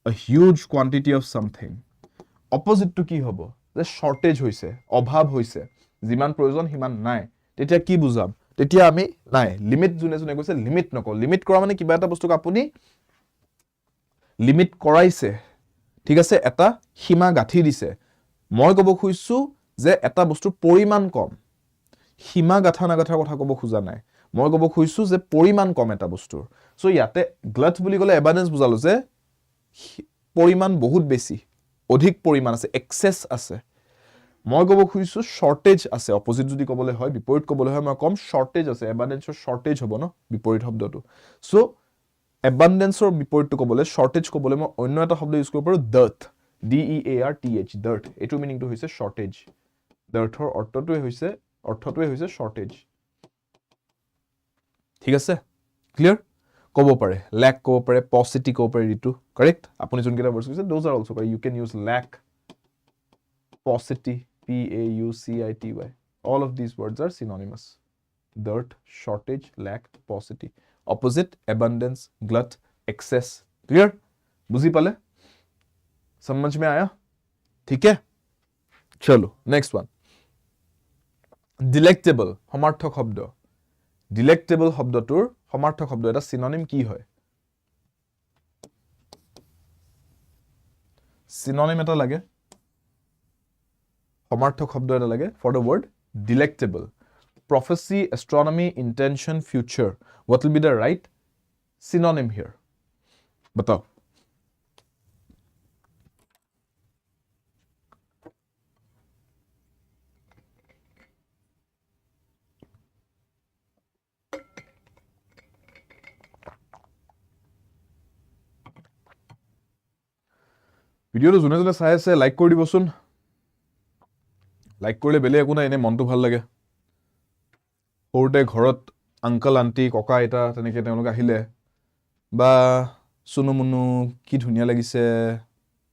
a huge quantity of something opposite to কি হ'ব যে shortage হৈছে অভাৱ হৈছে যিমান প্ৰয়োজন সিমান নাই তেতিয়া কি বুজাম তেতিয়া আমি নাই লিমিট জুনে জুনে কৈছে লিমিট নক লিমিট কৰা মানে কিবা এটা বস্তুক আপুনি লিমিট কৰাইছে ঠিক আছে এটা সীমা গাঠি দিছে মই ক'ব খুজিছো যে এটা বস্তুৰ পৰিমাণ কম সীমা গাঠা নাগাঠাৰ কথা ক'ব খোজা নাই মই ক'ব খুজিছো যে পৰিমাণ কম এটা বস্তুৰ সো ইয়াতে গ্লাট বুলি ক'লে এবান্ডেন্স বুজালো যে পৰিমাণ বহুত বেছি অধিক পৰিমাণ আছে এক্সেস আছে মই ক'ব খুজিছো শৰ্টেজ আছে অপোজিট যদি ক'বলৈ হয় বিপৰীত ক'বলৈ হয় মই কম শৰ্টেজ আছে এবান্ডেন্সৰ শৰ্টেজ হ'ব ন বিপৰীত শব্দটো সো এবান্ডেন্সৰ বিপৰীতটো ক'বলৈ শৰ্টেজ ক'বলৈ মই অন্য এটা শব্দ ইউজ কৰিব পাৰো dearth DEARTH dearth এটো মিনিংটো হৈছে শৰ্টেজ dearthৰ অৰ্থটোৱে হৈছে শৰ্টেজ ঠিক আছে ক্লিয়াৰ ক'ব পাৰে lack ক'ব পাৰে paucity ক'ব পাৰে ঋতু কাৰেক্ট আপুনি যোনকেইটা words কৈছে those are also correct you can use lack paucity PAUCITY all of these words are synonymous dearth shortage lack paucity opposite abundance glut excess clear बुझी पाले समझ में आया ठीक है चलो नेक्स्ट वन delectable সমাৰ্থক শব্দ delectable শব্দটোৰ সমাৰ্থক শব্দ এটা synonym কি হয় synonym এটা লাগে সমাৰ্থক শব্দ এটা লাগে for the word delectable prophecy astronomy intention future what will be the right synonym here बताओ ভিডিওটো জুনে জুনে চাই আছে লাইক কৰি দিবচোন লাইক কৰিলে বেলে একো নাই এনে মনটো ভাল লাগে সৰুতে ঘৰত আঙ্কল আন্টি ককা আইতা তেনেকে তেওঁলোক আহিলে বা সুনু মুনু কি ধুনিয়া লাগিছে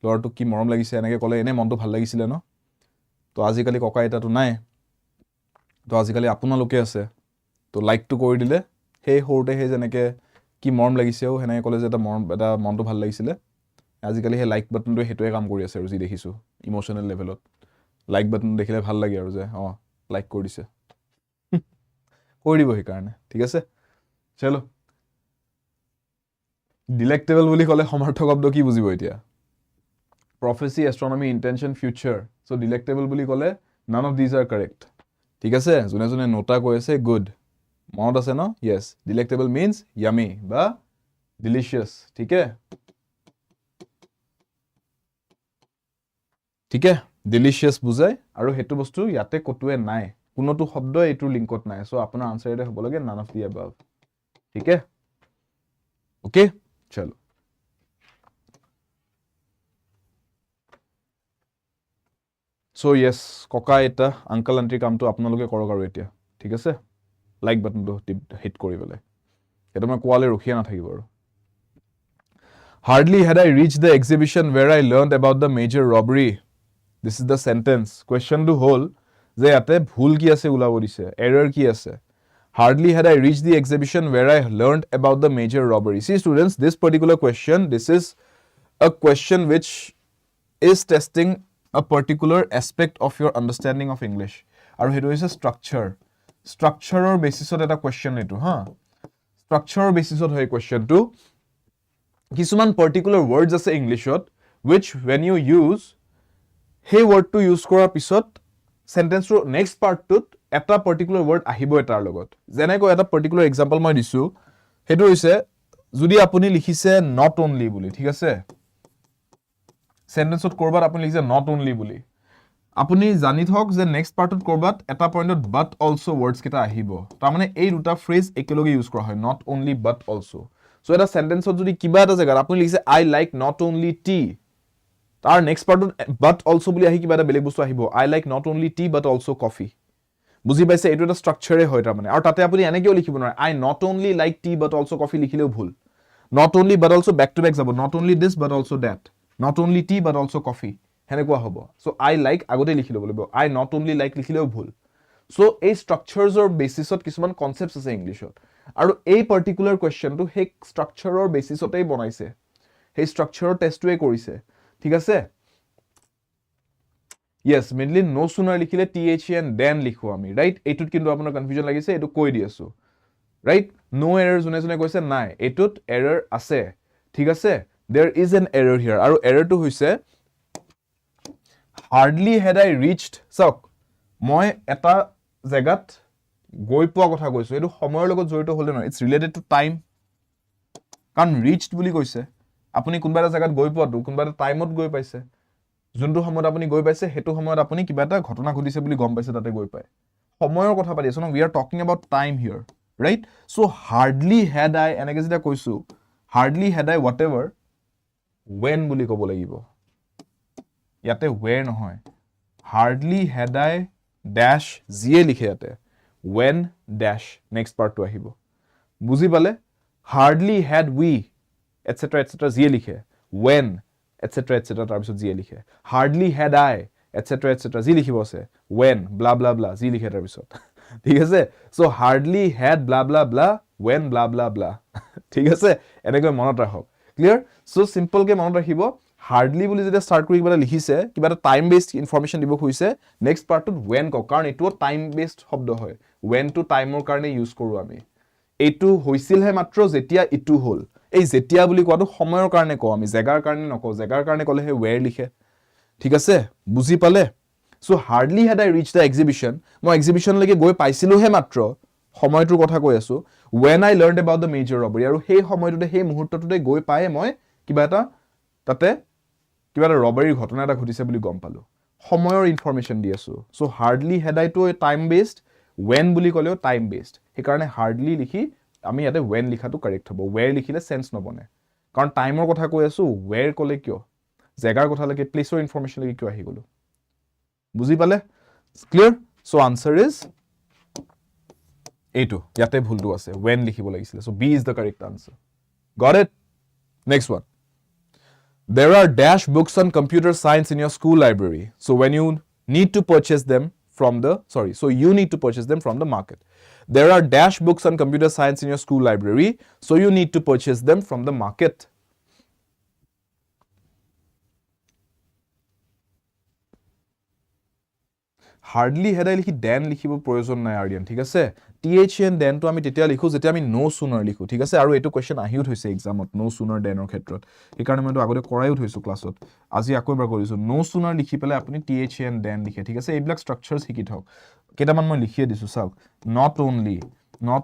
লৰটো কি মৰম লাগিছে এনেকে ক'লে এনে মনটো ভাল লাগিছিল ন তো আজিকালি ককা আইতাটো নাই তো আজিকালি আপোনালোকে আছে তো লাইকটো কৰি দিলে হে সৰুতে হে যেনেকে কি মৰম লাগিছেও হেনে ক'লে যে এটা মনটো ভাল লাগিছিল আজিকালি হে লাইক বাটনটো হেটোৱে কাম কৰি আছে আৰু যি দেখিছো ইমোশনাল লেভেলত লাইক বাটন দেখিলে ভাল লাগে আৰু যে লাইক কৰি দিছে কৰি দিব হে কাৰণে ঠিক আছে চলো delectable বুলি ক'লে সমাৰ্থক শব্দ কি বুজিব এতিয়া prophecy astronomy intention future so delectable বুলি ক'লে none of these are correct ঠিক আছে জুনে জুনে নোটা কৈ আছে good মনত আছে ন yes delectable means yummy বা delicious ঠিক আছে ঠিক আছে delicious বুজায় আৰু হেতু বস্তু ইয়াতে কতোৱে নাই কোনোটো শব্দ এটো লিংকত নাই সো আপোনাৰ আনসাৰ এতে হ'ব লাগে none of the above ঠিক আছে ওকে চলো সো yes ককা এটা আঙ্কল আন্টি কামটো আপোনালোকে কৰক আৰু এতিয়া ঠিক আছে লাইক বাটনটো হিট কৰি পেলাই এটা মই কোৱালে ৰখিয়া নাথাকিব আৰু Hardly had I reached the exhibition where I learned about the major robbery. This is the sentence. Question to whole. যে ইয়াতে ভুল কি আছে উলাব দিছে এৰৰ কি আছে Hardly had I reached the exhibition where I learned about the major robbery. See students, this particular question, this is a question which is testing a particular aspect of your understanding of English. Aru hetu is a structure. Structure or basis of eta question etu, ha? Structure or basis of hoy question to. Kisuman particular words ase English ot, which when you use, hey word to use kora pisot, sentence to next part to, eta particular word ahibo etar logot. Jeneko eta particular example moi disu, hetu hoise, jodi apuni likhise not only buli, thik ase? Sentence ot korbat apuni likhise not only buli. Apuni jani thok je next part ot korbat eta point ot but also words kita ahibo. Ta mane ei duta phrase ekeloge use kora hoy, not only but also. So eta sentence ot jodi kiba eta jagar apuni likhise I like not only tea. Tar next part ot but also buli ahi kiba eta beleg bostu ahibo. I like not only tea but also coffee. বুজি পাইছে এটো এটা স্ট্রাকচারে হয় তাৰ মানে আৰু তাতে আপুনি এনে কিয় লিখিব নোৱাৰে I not only like tea but also coffee লিখিলেও ভুল not only but also back to back যাব not only this but also that not only tea but also coffee হেনেকুৱা হ'ব so I like আগতে লিখি ল'ব লাগিব I not only like লিখিলেও ভুল so এই স্ট্ৰাকচাৰছ অৰ বেসিছত কিছুমান কনসেপ্টছ আছে ইংলিশত আৰু এই পাৰ্টিকুলাৰ কোৱেশ্চনটো হে স্ট্ৰাকচাৰৰ বেসিছতেই বনাইছে হে স্ট্ৰাকচাৰৰ টেষ্টটোৱে কৰিছে ঠিক আছে Yes, mainly no sooner likhile THE and then likhu ami, right? Etut kintu apunar confusion lagise, etu koi di asu. Right? No error jone jone koise nai. Etut error ase. Thik ase? There is an error here. Aru error tu hoise hardly had I reached. Sauk, moi eta jagat goi poa kotha koisu. Etu samoyor logot jorito hole no. It's related to time. Kan reached buli koise. Apuni kunba eta jagat goi poa tu, kunba eta time ot goi paise. যোনটো সময়ত আপুনি গৈ পাইছে হেতু সময়ত আপুনি কিবা এটা ঘটনা ঘটিছে বুলি গম পাইছে তাতে গৈ পায় সময়ৰ কথা পাতি আছো ন we are talking about time here right so hardly had I এনেকে যেটা কৈছো hardly had I whatever when বুলি ক'ব লাগিব ইয়াতে where নহয় hardly had I dash জিয়ে লিখে ইয়াতে when dash next part to আহিব বুজি পালে hardly had we etc জিয়ে লিখে when etc তাৰ পিছত জি লিখে hardly had I etc G লিখিব আছে when blah blah blah G লিখে তাৰ পিছত ঠিক আছে so hardly had blah blah blah when blah blah blah ঠিক আছে এনেকৈ মনত ৰাখক ক্লিয়াৰ so simple কে মনত ৰাখিব hardly বুলি যেতিয়া স্টাৰ্ট কৰি কিবা লিখিছে কিবা এটা টাইম বেসড ইনফৰমেশন দিব খুইছে নেক্সট পাৰ্টত when ক কাৰণ এটো টাইম বেসড শব্দ হয় when টু টাইমৰ কাৰণে ইউজ কৰো আমি এটো হৈছিল হে মাত্ৰ যেতিয়া ইটো হল এই যেতিয়া বুলি কোৱাটো সময়ৰ কাৰণে কও আমি জাগাৰ কাৰণে নকও জাগাৰ কাৰণে কলে হে where লিখে ঠিক আছে বুজি পালে so hardly had I reached the exhibition মই এক্সিবিশন লৈকে গৈ পাইছিলো হে মাত্ৰ সময়টোৰ কথা কৈ আছো when I learned about the major robbery আৰু সেই সময়টোতে সেই মুহূৰ্তটোতে গৈ পায়ে মই কিবা এটা তাতে কিবা এটা ৰবাৰীৰ ঘটনা এটা ঘটিছে বুলি গম পালো সময়ৰ ইনফৰমেশন দি আছো so hardly had I to a time based when বুলি কলেও time based সেই কাৰণে hardly লিখি আমি ইয়াতে when লিখাটো কাৰেক্ট হ'ব where লিখিলে সেন্স নবনে কাৰণ টাইমৰ কথা কৈ আছো where কলে কিয় জাগাৰ কথা লাগে প্লেসৰ ইনফৰমেশন লাগে কিয় আহি গলো বুজি পালে ক্লিয়াৰ সো আনসাৰ ইজ এটো ইয়াতে ভুলটো আছে when লিখিব লাগিছিল so B is the correct answer got it next one there are dash books on computer science in your school library so when you need to purchase them from the so you need to purchase them from the market there are dash books on computer science in your school library so you need to purchase them from the market hardly had I লিখি then লিখিব প্ৰয়োজন নাই আৰ্ডিয়ান ঠিক আছে THE and then to আমি তেতিয়া লিখো যেতিয়া আমি no sooner লিখো ঠিক আছে আৰু এটো কোৱেশ্চন আহিও থৈছে এক্সামত no sooner than ৰ ক্ষেত্ৰত এই কাৰণে মই তো আগতে কৰাইও থৈছো ক্লাছত আজি আকৌ এবাৰ কৰিছো no sooner লিখি পেলাই আপুনি THE and then লিখে ঠিক আছে এইবিলাক স্ট্ৰাকচাৰছ শিকি থওক কেটামান মই লিখিয়ে দিছো চাওক not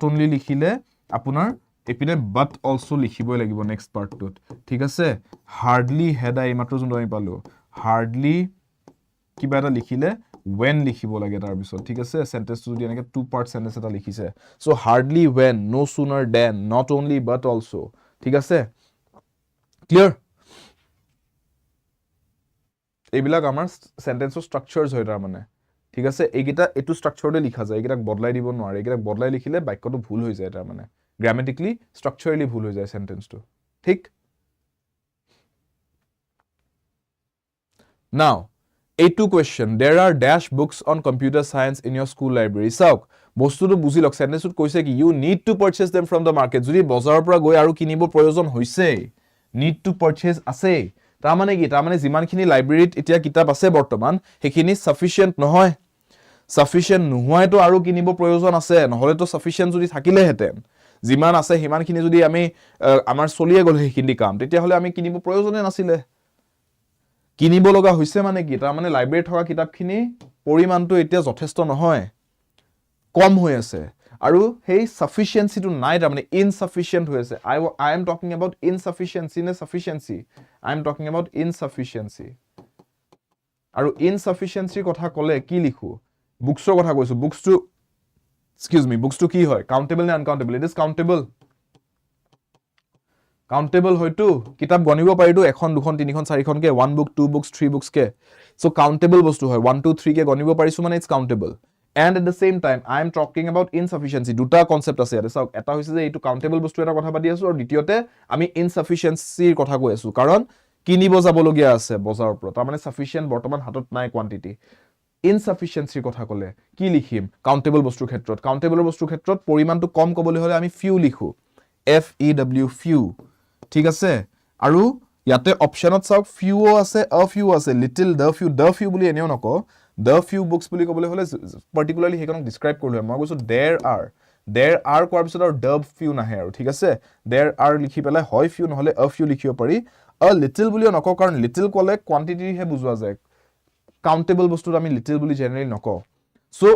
only লিখিলে আপোনাৰ এপিনে but also লিখিবই লাগিব নেক্সট পাৰ্টটোত ঠিক আছে hardly had I মাত্ৰ যোনটো আমি পালো hardly কিবা এটা লিখিলে when লিখিব লাগে তাৰ পিছত ঠিক আছে সেন্টেন্সটো যদি এনেকে টু পাৰ্ট সেন্টেন্স এটা লিখিছে so hardly when no sooner than not only but also ঠিক আছে ক্লিয়াৰ এইবিলাক আমাৰ সেন্টেন্সৰ স্ট্ৰাকচাৰছ হয় তাৰ মানে ঠিক আছে এইগিটা এটো স্ট্ৰাকচাৰতে লিখা যায় এইগিটা বদলাই দিব নোৱাৰে এইগিটা বদলাই লিখিলে বাক্যটো ভুল হৈ যায় তাৰ মানে গ্ৰামেটিক্যালি স্ট্ৰাকচাৰালি ভুল হৈ যায় সেন্টেন্সটো ঠিক নাও এইটো question, there are dash books on computer science in your school library. চাওক বস্তুটো বুজি লওক সেন্টেন্সত কৈছে কি you need to purchase them from the market. যদি বজাৰৰ পৰা গৈ আৰু কিনিব প্ৰয়োজন হৈছে, need to purchase আছে, তাৰ মানে কি? তাৰ মানে যিমানখিনি লাইব্ৰেৰীত এতিয়া কিতাপ আছে বৰ্তমান সেইখিনি sufficient নহয়, sufficient নোহোৱাইতো আৰু কিনিব প্ৰয়োজন আছে, নহলেতো sufficient যদি থাকিলেহেঁতেন, যিমান আছে সিমানখিনি যদি আমি আমাৰ চলিয়ে গ'ল সেইখিনি কাম, তেতিয়াহ'লে আমি কিনিব প্ৰয়োজনে নাছিলে। কিনিব লগা হৈছে মানে কি? তাৰ মানে লাইব্ৰেৰীত থকা কিতাপখিনি পৰিমাণটো এতিয়া যথেষ্ট নহয়, কম হৈ আছে, আৰু সেই sufficiency-টো নাই, তাৰ মানে insufficient হৈ আছে। I am talking about insufficiency নে sufficiency? I am talking about insufficiency। আৰু insufficiency কথা ক'লে কি লিখো? বুকছৰ কথা কৈছো। বুকছটো বুকছটো কি হয়? কাউন্টেবল নে uncountable? It is countable. Countable হয়তো কিতাপ গণিব পাৰিতো 1 2 3 4 কে, 1 book 2 books 3 books কে, সো কাউন্টেবল বস্তু হয়। 1 2 3 কে গণিব পাৰিছো মানে it's countable. And at the same time I am talking about insufficiency. দুটা কনসেপ্ট আছে ইয়াতে। চাওক, এটা হৈছে যে এইটো কাউন্টেবল বস্তু এটা কথা পাতি আছো, আৰু দ্বিতীয়তে আমি ইনসাফিচিয়েন্সিৰ কথা কৈ আছো, কাৰণ কিনিব যাবলগীয়া আছে বজাৰৰ পৰা, তাৰ মানে সাফিচিয়েন্ট বৰ্তমান হাতত নাই কোৱান্টিটি। ইনসাফিচিয়েন্সিৰ কথা ক'লে কি লিখিম? কাউন্টেবল বস্তুৰ ক্ষেত্ৰত, কাউন্টেবল বস্তুৰ ক্ষেত্ৰত পৰিমাণটো কম ক'বলৈ হ'লে আমি ফিউ লিখো, FEW ফিউ। ঠিক আছে, আৰু ইয়াতে অপশনত চাওক ফিউও আছে, অ ফিউ আছে, লিটল, দ্য ফিউ বুলি এনেও নকওঁ, দ্য ফিউ বুকছ বুলি ক'বলৈ হ'লে পাৰ্টিকুলাৰলি সেইখনক ডিসক্ৰাইব কৰিলো। মই কৈছো দেৰ আৰ কোৱাৰ পিছত আৰু দ্য ফিউ নাহে আৰু। ঠিক আছে, দেৰ আৰ লিখি পেলাই হয় ফিউ নহলে অ ফিউ লিখিব পাৰি। অ লিটল বুলিও নকওঁ, কাৰণ লিটল ক'লে কোৱান্টিটিহে বুজোৱা যায়, কাউন্টেবল বস্তুত আমি লিটল বুলি জেনেৰেলি নকওঁ। সো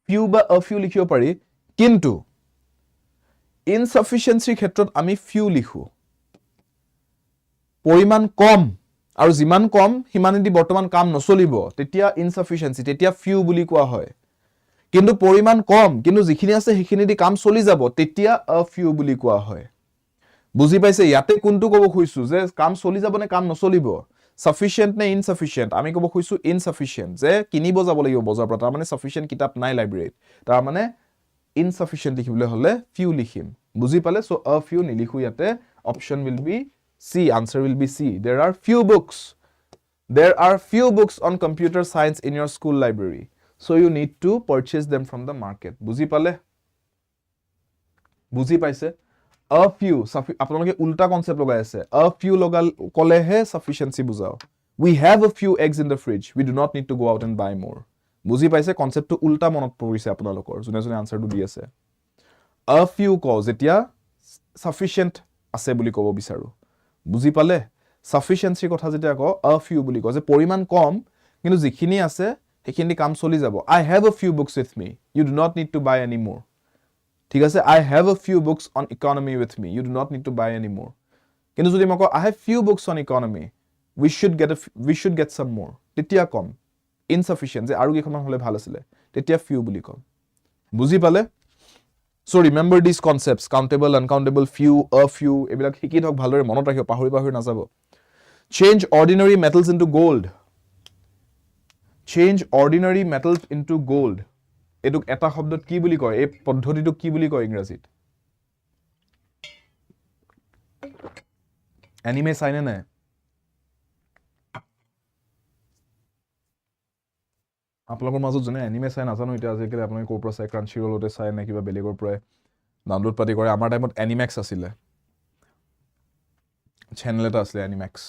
ফিউ বা অ ফিউ লিখিব পাৰি, কিন্তু ইনসাফিচিয়েন্সিৰ ক্ষেত্ৰত আমি ফিউ লিখো। পৰিমাণ কম, আৰু যিমান কম সিমানেদি বৰ্তমান কাম নচলিব, তেতিয়া ইনসাফিচিয়েন্সি, তেতিয়া ফিউ বুলি কোৱা হয়। কিন্তু পৰিমাণ কম, কিন্তু যিখিনি আছে সেইখিনিদি কাম চলি যাব, তেতিয়া অ ফিউ বুলি কোৱা হয়। বুজি পাইছে? ইয়াতে কোনটো ক'ব খুজিছো যে কাম চলি যাব নে কাম নচলিব, সাফিচিয়েন্ট নে ইনসাফিচিয়েন্ট? আমি ক'ব খুজিছো ইনসাফিচিয়েন্ট, যে কিনিব যাব লাগিব বজাৰৰ পৰা, তাৰ মানে সাফিচিয়েন্ট কিতাপ নাই লাইব্ৰেৰীত, তাৰ মানে ইনসাফিচিয়েন্ট লিখিবলৈ হ'লে ফিউ লিখিম। বুজি পালে? সো অ ফিউ নিলিখো ইয়াতে, option will be C, answer will be C. There are few books. There are few books on computer science in your school library. So you need to purchase them from the market. বুজি পালে? বুজি পাইছে? A few, আপোনালোকে উল্টা কনসেপ্ট লগাই আছে। A few লগাল কলেহে sufficiency বুজাও। We have a few eggs in the fridge. We do not need to go out and buy more. বুজি পাইছে? কনসেপ্টটো উল্টা মনত পৰিছে আপোনালোকৰ, যোনে যোনে আনসাৰটো দি আছে। A few কও যেতিয়া sufficient আছে বুলি ক'ব বিচাৰো। বুজি পালে? সাফিচিয়েন্সিৰ কথা যেতিয়া কওঁ অ ফিউ বুলি কওঁ, যে পৰিমাণ কম কিন্তু যিখিনি আছে সেইখিনি কাম চলি যাব। I have a few books with me. You do not need to buy any more. ঠিক আছে, I have a few books on economy with me. You do not need to buy any more. কিন্তু যদি মই কওঁ I have few books on economy. We should get some more. তেতিয়া কম insufficient, যে আৰু কেইখনমান হ'লে ভাল আছিলে, তেতিয়া few বুলি কম। বুজি পালে? So remember these concepts, countable, uncountable, few, a few, এইবিলাক শিকি থওক ভালদৰে, মনত ৰাখিব, পাহৰি নাযাব। Change ordinary metals into gold. Change ordinary metals into gold. এইটোক এটা শব্দত কি বুলি কয়? এই পদ্ধতিটোক কি বুলি কয় ইংৰাজীত? এনিমে চাইনে নাই? আপোনালোকৰ মাজত যোনে এনিমে চাই নাজানো, এতিয়া আজিকালি আপোনালোকে ক'ৰ পৰা চাই, ক্ৰাঞ্চিৰলতে চাই নে কিবা বেলেগৰ পৰাই ডাউনলোড পাতি কৰে। আমাৰ টাইমত এনিমেক্স আছিলে, চেনেল এটা আছিলে এনিমেক্স,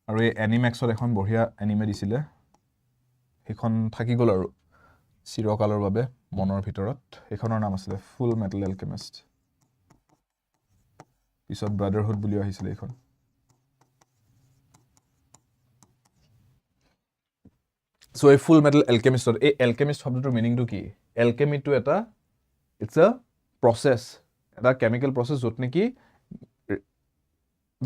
আৰু এই এনিমেক্সত এখন বঢ়িয়া এনিমে দিছিলে, সেইখন থাকি গ'ল আৰু চিৰকালৰ বাবে মনৰ ভিতৰত। সেইখনৰ নাম আছিলে ফুল মেটেল এলকেমিষ্ট, পিছত ব্ৰাদাৰহুড বুলিও আহিছিলে এইখন। সো এই ফুল মেটেল এলকেমিষ্টত এই এলকেমিষ্ট শব্দটোৰ মিনিংটো কি? এলকেমিটো এটা ইটছ আ প্ৰচেছ, এটা কেমিকেল প্ৰচেছ, য'ত নেকি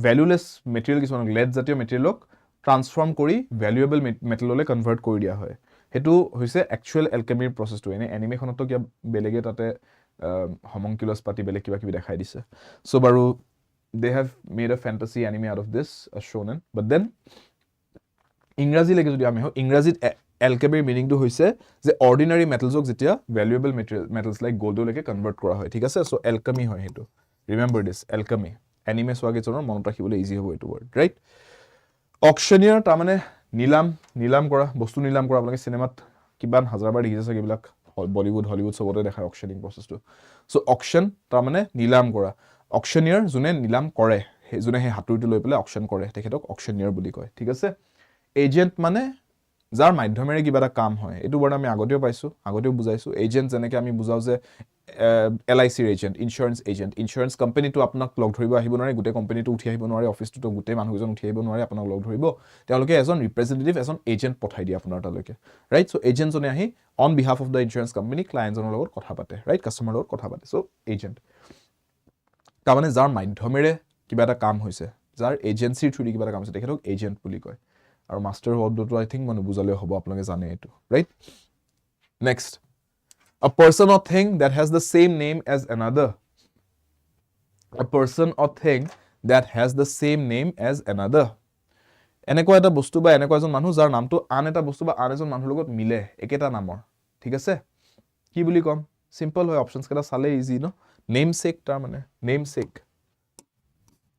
ভেলুলেছ মেটেৰিয়েল কিছুমানক, লেড জাতীয় মেটেৰিয়েলক ট্ৰান্সফৰ্ম কৰি ভেলুৱেবল মেটেৰিয়েললৈ কনভাৰ্ট কৰি দিয়া হয়। সেইটো হৈছে একচুৱেল এলকেমিৰ প্ৰচেছটো। এনে এনিমেখনতো কিবা বেলেগে তাতে হমংকিউলাছ পাতি বেলেগ কিবা কিবি দেখাই দিছে। সো বাৰু দে have made a fantasy anime out of this, a shonen. But then ইংৰাজীলৈকে যদি আমি হওঁ, ইংৰাজীত এলকেমিৰ মিনিংটো হৈছে যে অৰ্ডিনাৰী মেটেলছক যেতিয়া ভেলুৱেবল মেটেলছ লাইক গল্ডলৈকে কনভাৰ্ট কৰা হয়। ঠিক আছে, সো এলকেমি হয় সেইটো। ৰিমেম্বাৰ দিছ, এলকেমি। এনিমে চোৱা কেইজনৰ মনত ৰাখিবলৈ ইজি হ'ব এইটো ৱৰ্ড, ৰাইট? অকশ্যনিয়াৰ তাৰমানে নিলাম কৰা বস্তু নিলাম কৰা আপোনালোকে চিনেমাত কিমান হাজাৰবাৰ দেখিছে চাগে এইবিলাক বলিউড হলিউড চবতে দেখায় অকশ্যনিং প্ৰচেছটো চ' অকশ্যন তাৰমানে নিলাম কৰা অকশ্যনিয়াৰ যোনে নিলাম কৰে যোনে সেই হাতুৰিটো লৈ পেলাই অকশ্যন কৰে তেখেতক অকশ্যনিয়াৰ বুলি কয় ঠিক আছে এজেণ্ট মানে যাৰ মাধ্যমেৰে কিবা এটা কাম হয় এইটো ৱৰ্ড আমি আগতেও পাইছোঁ আগতেও বুজাইছোঁ এজেণ্ট যেনেকৈ আমি বুজাওঁ যে LICৰ এজেণ্ট ইঞ্চুৰেঞ্চ কোম্পানীটো আপোনাক লগ ধৰিব আহিব নোৱাৰে গোটেই কোম্পানীটো উঠি আহিব নোৱাৰে অফিচটোতো গোটেই মানুহজন উঠি আহিব নোৱাৰে আপোনাক লগ ধৰিব তেওঁলোকে এজন ৰিপ্ৰেজেণ্টেটিভ এজন এজেণ্ট পঠাই দিয়ে আপোনাৰ তালৈকে ৰাইট চ' এজেণ্টজনে আহি on behalf of the insurance company ক্লায়েণ্টজনৰ লগত কথা পাতে ৰাইট কাষ্টমাৰৰ লগত কথা পাতে চ' এজেণ্ট তাৰমানে যাৰ মাধ্যমেৰে কিবা এটা কাম হৈছে যাৰ এজেঞ্চিৰ থ্ৰুদি কিবা এটা কাম হৈছে তেখেতক এজেণ্ট বুলি কয় আৰু মাষ্টাৰ শব্দটো আই থিংক মই নুবুজালেও হ'ব আপোনালোকে জানে এইটো right next a person or thing that has the same name as another a person or thing that has the same name as another এনেকুৱা এটা বস্তু বা এনেকুৱা এজন মানুহ যাৰ নামটো আন এটা বস্তু বা আন এজন মানুহৰ লগত মিলে একেটা নামৰ ঠিক আছে কি বুলি কম সিম্পল হয় অপচনছ কেইটা চালে ইজি ন নেম চেক তাৰমানে নেম চেক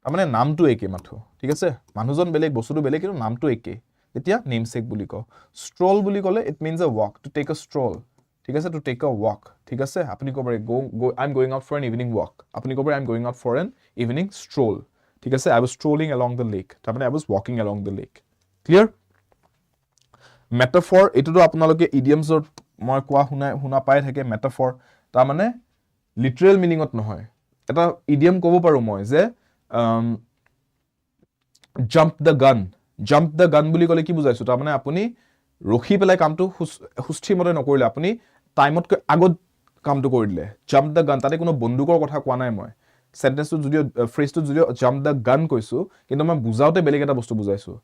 তাৰমানে নামটো একে মাথো ঠিক আছে মানুহজন বেলেগ বস্তুটো বেলেগ কিন্তু নামটো একে তেতিয়া নেম চেক বুলি কওঁ ষ্ট্ৰল বুলি ক'লে ইট মিনছ আ ৱাক টু টেক আ ষ্ট্ৰল ঠিক আছে টু টেক আ ৱাক ঠিক আছে আপুনি ক'ব পাৰে I am going out for an evening walk আপুনি ক'ব পাৰে I am going out for an evening stroll ঠিক আছে I was strolling along the lake তাৰমানে আই ৱাজ ৱাকিং along the lake clear metaphor এইটোতো আপোনালোকে ইডিয়মছত মই কোৱা শুনা পাই থাকে মেটাফৰ তাৰমানে লিটাৰেল মিনিঙত নহয় এটা ইডিয়ম ক'ব পাৰোঁ মই যে জাম্প দ্য গান বুলি ক'লে কি বুজাইছোঁ তাৰমানে আপুনি ৰখি পেলাই কামটো সুস্থিৰমতে নকৰিলে আপুনি টাইমতকৈ আগত কামটো কৰি দিলে জাম্প দ্য গান তাতে কোনো বন্দুকৰ কথা কোৱা নাই মই চেণ্টেন্সটোত যদিও ফ্ৰেজটোত যদিও জাম্প দ্য গান কৈছোঁ কিন্তু মই বুজাওঁতে বেলেগ এটা বস্তু বুজাইছোঁ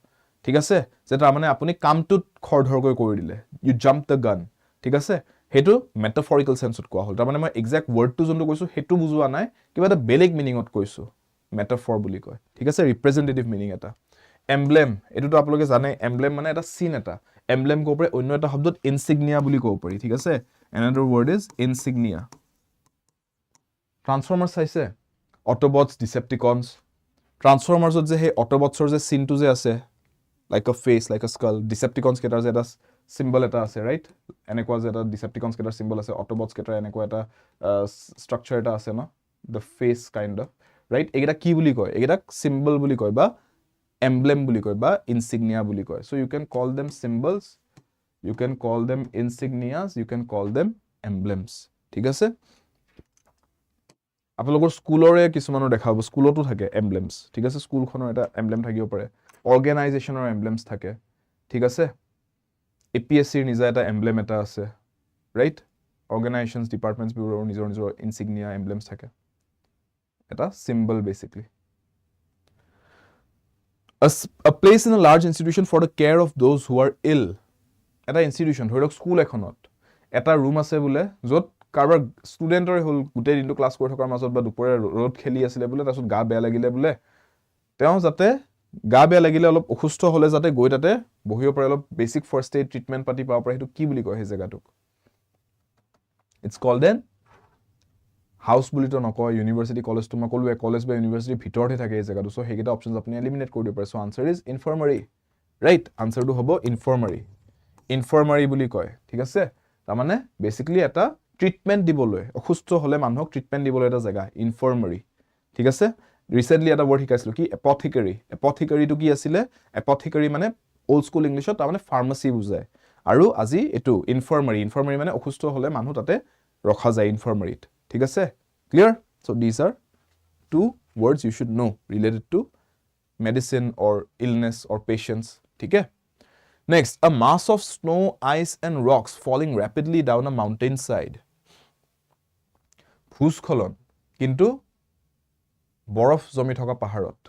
ঠিক আছে যে তাৰমানে আপুনি কামটোত খৰধৰকৈ কৰি দিলে ইউ জাম্প দ্য গান ঠিক আছে সেইটো মেটাফৰিকেল চেন্সত কোৱা হ'ল তাৰমানে মই এক্সাক্ট ৱৰ্ডটো যোনটো কৈছোঁ সেইটো বুজোৱা নাই কিবা এটা বেলেগ মিনিঙত কৈছোঁ মেটাফৰ বুলি কয় ঠিক আছে ৰিপ্ৰেজেণ্টেটিভ মিনিং এটা এমব্লেম এইটোতো আপোনালোকে জানে এমব্লেম মানে এটা চিন এটা এমব্লেম ক'ব পাৰি অন্য এটা শব্দত ইনচিগনিয়া বুলি ক'ব পাৰি ঠিক আছে এনাডাৰ ৱৰ্ড ইজ ইনচিগনিয়া ট্ৰান্সফৰ্মাৰ্ছ চাইছে অট'বটছ ডিচেপ্টিকনছ ট্ৰান্সফৰ্মাৰ্ছত যে সেই অট'বটছৰ যে চিনটো যে আছে like a face like a skull Decepticons কেইটাৰ যে এটা চিম্বল এটা আছে ৰাইট এনেকুৱা যে এটা ডিচেপ্টিকনছ কেইটাৰ চিম্বল আছে অট'বটছ কেইটাৰ এনেকুৱা এটা ষ্ট্ৰাকচাৰ এটা আছে no the face kind of right এইকেইটা কি বুলি কয় এইকেইটাক চিম্বল বুলি কয় বা emblem বুলি কয় বা insignia বুলি কয় so you can call them symbols you can call them insignias you can call them emblems ঠিক আছে আপোনালোকৰ স্কুলৰে কিছুমানৰ দেখা হ'ব স্কুলতো থাকে emblems ঠিক আছে স্কুলখনৰ এটা emblem থাকিব পাৰে অৰ্গেনাইজেশ্যনৰ emblems থাকে ঠিক আছে APSCৰ নিজা এটা emblem এটা আছে ৰাইট অৰ্গেনাইজেশ্যনছ ডিপাৰ্টমেণ্টছ বিউৰোৰ নিজৰ insignia emblems থাকে এটা symbol basically a place in a large institution for the care of those who are ill এটা ইনষ্টিটিউশ্যন ধৰি লওক স্কুল এখনত এটা ৰুম আছে বোলে য'ত কাৰোবাৰ ষ্টুডেণ্টৰে হ'ল গোটেই দিনটো ক্লাছ কৰি থকাৰ মাজত বা দুপৰীয়া ৰ'দ খেলি আছিলে বোলে তাৰপিছত গা বেয়া লাগিলে বোলে তেওঁ যাতে গা বেয়া লাগিলে অলপ অসুস্থ হ'লে যাতে গৈ তাতে বহিব পাৰে অলপ বেছিক ফাৰ্ষ্ট এইড ট্ৰিটমেণ্ট পাতি পাব পাৰে সেইটো কি বুলি কয় সেই জেগাটোক ইটছ কল্ড এন হাউচ বুলিতো নকয় ইউনিভাৰ্চিটি কলেজটো মই ক'লোৱে কলেজ বা ইউনিভাৰ্চিটিৰ ভিতৰতে থাকে এই জেগাটো চ' সেইকেইটা অপশ্যনছ আপুনি এলিমিনেট কৰি দিব পাৰে চ' আনচাৰ ইজ ইনফাৰ্মাৰী ৰাইট আনচাৰটো হ'ব ইনফাৰ্মাৰী বুলি কয় ঠিক আছে তাৰমানে বেচিকেলি এটা ট্ৰিটমেণ্ট দিবলৈ অসুস্থ হ'লে মানুহক ট্ৰিটমেণ্ট দিবলৈ এটা জেগা ইনফাৰ্মাৰী ঠিক আছে ৰিচেণ্টলি এটা ৱৰ্ড শিকাইছিলোঁ কি এপথিকাৰীটো কি আছিলে এপথিকাৰী মানে অল্ড স্কুল ইংলিছত তাৰমানে ফাৰ্মাচী বুজায় আৰু আজি এইটো ইনফাৰ্মাৰী মানে অসুস্থ হ'লে মানুহ তাতে ৰখা যায় ইনফাৰ্মাৰীত ঠিক আছে clear so these are two words you should know related to medicine or illness or patients ঠিক আছে next a mass of snow ice and rocks falling rapidly down a mountain side ভূস্খলন কিন্তু বৰফ জমি থকা পাহাৰত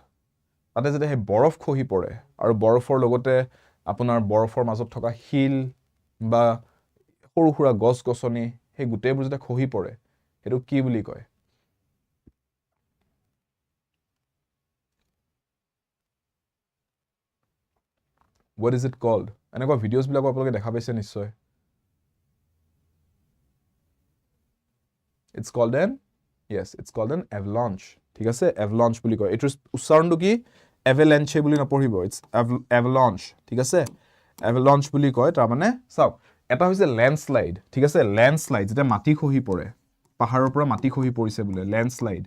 তাতে যেতিয়া সেই বৰফ খহি পৰে আৰু বৰফৰ লগতে আপোনাৰ বৰফৰ মাজত থকা শিল বা সৰু সুৰা গছ গছনি সেই গোটেইবোৰ যেতিয়া খহি পৰে সেইটো কি বুলি কয় what is it called এনেকুৱা ভিডিঅ'ছ বিলাক আপোনালোকে দেখা পাইছে নিশ্চয় it's called an avalanche ঠিক আছে avalanche বুলি কয় এটোৰ উচ্চাৰণটো কি avalanche বুলি নপঢ়িব it's avalanche ঠিক আছে avalanche বুলি কয় তাৰ মানে চাওক এটা হৈছে ল্যান্ডস্লাইড ঠিক আছে ল্যান্ডস্লাইড যেটা মাটি খহি পৰে পাহাৰৰ পৰা মাটি খহি পৰিছে বোলে ল্যান্ডস্লাইড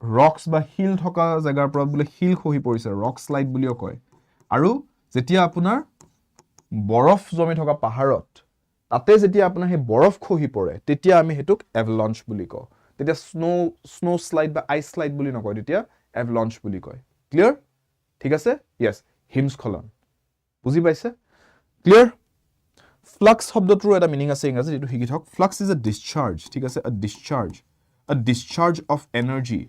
ৰক্স বা হিল থকা জায়গাৰ পৰা বোলে হিল খহি পৰিছে ৰক স্লাইড বুলিও কয় আৰু যেতিয়া আপোনাৰ বৰফ জমি থকা পাহাৰত তাতে যেতিয়া আপোনাৰ হে বৰফ খহি পৰে তেতিয়া আমি হেতুক avalanche বুলি কওঁ তেতিয়া স্নো স্লাইড বা আইস স্লাইড বুলি নকয় তেতিয়া avalanche বুলি কয় ক্লিয়াৰ ঠিক আছে यस হিমস্খলন বুজি পাইছে ক্লিয়াৰ ফ্লাক্স শব্দটোৰ এটা মিনিং আছে ইংৰাজীত এটো হিকি থাক ফ্লাক্স ইজ a discharge ঠিক আছে a discharge of energy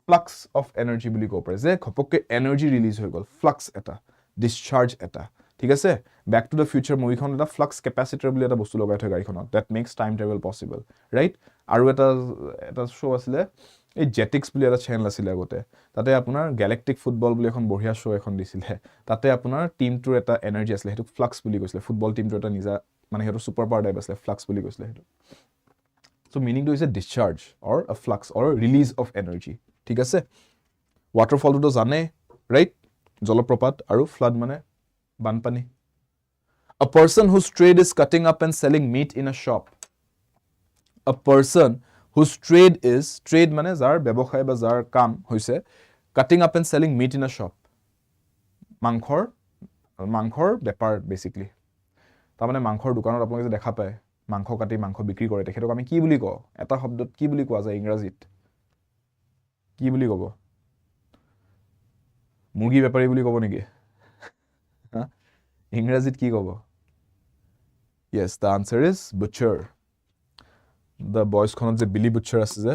flux of energy বুলি কব পাৰে যে খপককে এনাৰ্জি ৰিলিজ হৈ গল ফ্লাক্স এটা discharge এটা ঠিক আছে ব্যাক টু দ্য ফিউচাৰ মুভিখন এটা ফ্লাক্স কেপাসিটৰ বুলি এটা বস্তু লগাই থৈ গাড়ীখনত that makes time travel possible right আৰু এটা শো আছিলে এই জেটিক্স বুলি এটা চেনেল আছিল আগতে তাতে আপোনাৰ গ্যালাক্টিক ফুটবল বুলি এখন বঢ়িয়া শো এখন দিছিলে তাতে আপোনাৰ টিমটোৰ এটা এনাৰ্জি আছিল হেতু ফ্লাক্স বুলি কৈছিলে ফুটবল টিমটোৰ এটা নিজা মানে হেতু সুপাৰ পাৱাৰ টাইপ আছিল ফ্লাক্স বুলি কৈছিলে হেতু so meaning to is a discharge or a flux or a release of energy ঠিক আছে waterfall to জানে right জলপ্ৰপাত আৰু flood মানে বানপানী a person whose trade is cutting up and selling meat in a shop a person whose trade মানে যাৰ ব্যৱসায় বা যাৰ কাম হৈছে cutting up and selling meat in a shop মাংখৰ বেপাৰ বেসিক্যালি তাৰ মানে মাংখৰ দোকানত আপোনালোকে দেখা পায় মাংখ কাটি মাংখ বিক্ৰী কৰে তেখেতক আমি কি বুলি কওঁ এটা শব্দত কি বুলি কোৱা যায় ইংৰাজীত কি বুলি ক'ব মুৰ্গী বেপাৰী বুলি ক'ব নেকি ইংৰাজীত কি ক'ব yes the answer is butcher the boys খনত যে বিলি বুচাৰ আছে যে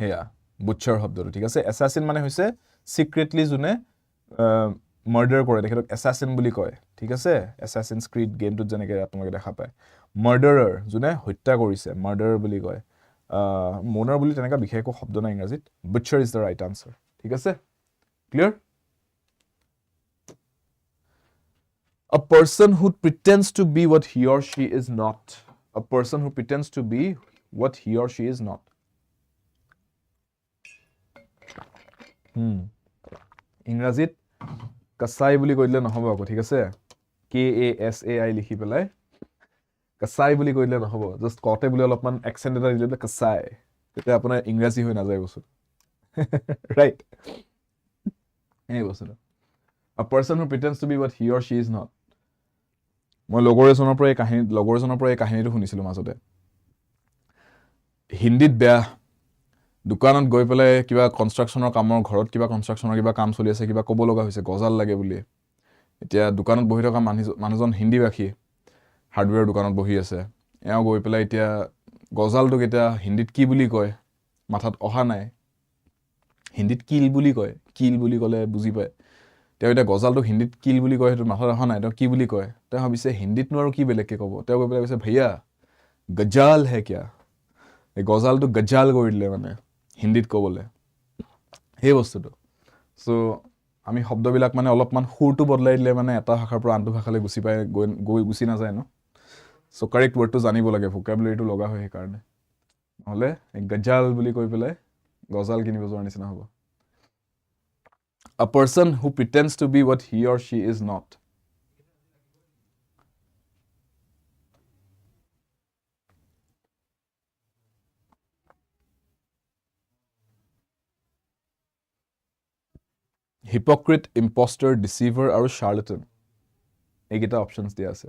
হেয়া বুচাৰ শব্দটো ঠিক আছে assassin মানে হৈছে secretly জুনে মাৰ্ডাৰ কৰে তেখেতক assassin বুলি কয় ঠিক আছে assassin's creed গেমটোত যেনেকৈ আপোনালোকে দেখা পায় মাৰ্ডাৰাৰ জুনে হত্যা কৰিছে মাৰ্ডাৰাৰ বুলি কয় মনাৰ বুলি তেনেকা বিশেষ একো শব্দ নাই ইংৰাজীত butcher is the right answer ঠিক আছে clear a person who pretends to be what he or she is not a person who pretends to be what he or she is not ইংৰাজীত কাসাই বুলি কইলে নহব আকৌ ঠিক আছে KASAI লিখি পেলাই কাসাই বুলি কইলে নহব জাস্ট কতে বুলি অলপমান অ্যাকসেন্ট এটা দিলে কাসাই তেতিয়া আপোনাৰ ইংৰাজী হৈ নাযায় বস্তু ৰাইট এই বস্তু a person who pretends to be what he or she is not মই লগৰজনৰ পৰা এই কাহিনীটো শুনিছিলো মাজতে হিন্দীত বেয়া দোকানত গৈ পেলাই কিবা কনস্ট্ৰাকচনৰ কামৰ ঘৰত কিবা কনস্ট্ৰাকচনৰ কিবা কাম চলি আছে কিবা ক'ব লগা হৈছে গজাল লাগে বুলি এতিয়া দোকানত বহি থকা মানুহজন হিন্দী ভাষী হাৰ্ডৱেৰ দোকানত বহি আছে এও গৈ পেলাই এতিয়া গজালটো কেতিয়া হিন্দীত কি বুলি কয় মাথাত অহা নাই হিন্দীত কিল বুলি কয় কিল বুলি ক'লে বুজি পায় তেওঁ এটা গজালটো হিন্দীত কিল বুলি কয় হেতু মাথাত অহা নাই তেওঁ কি বুলি কয় তেওঁ ভাবিছে হিন্দীত নো আৰু কি বেলেগকে ক'ব তেওঁ গৈ পেলাই কৈছে ভैया গজাল হে क्या এই গজালটো গজাল কৰি দিলে মানে হিন্দীত ক'বলে এই বস্তুটো সো আমি শব্দবিলাক মানে অলপমান সুৰটো বদলাই দিলে মানে এটা ভাষাৰ পৰা আনটো ভাষালৈ গুচি না যায় ন সো কাৰেক্ট ওয়াৰ্ডটো জানিব লাগে ভোকাবুলাৰিটো লগা হয় এই কাৰণে নহলে এই গজাল বুলি কৈ পেলাই গজাল কিনিব যোৱাৰ নিচিনা হ'ব a person who pretends to be what he or she is not hypocrite imposter deceiver আৰু charlatan এইকেইটা অপশনস দিয়া আছে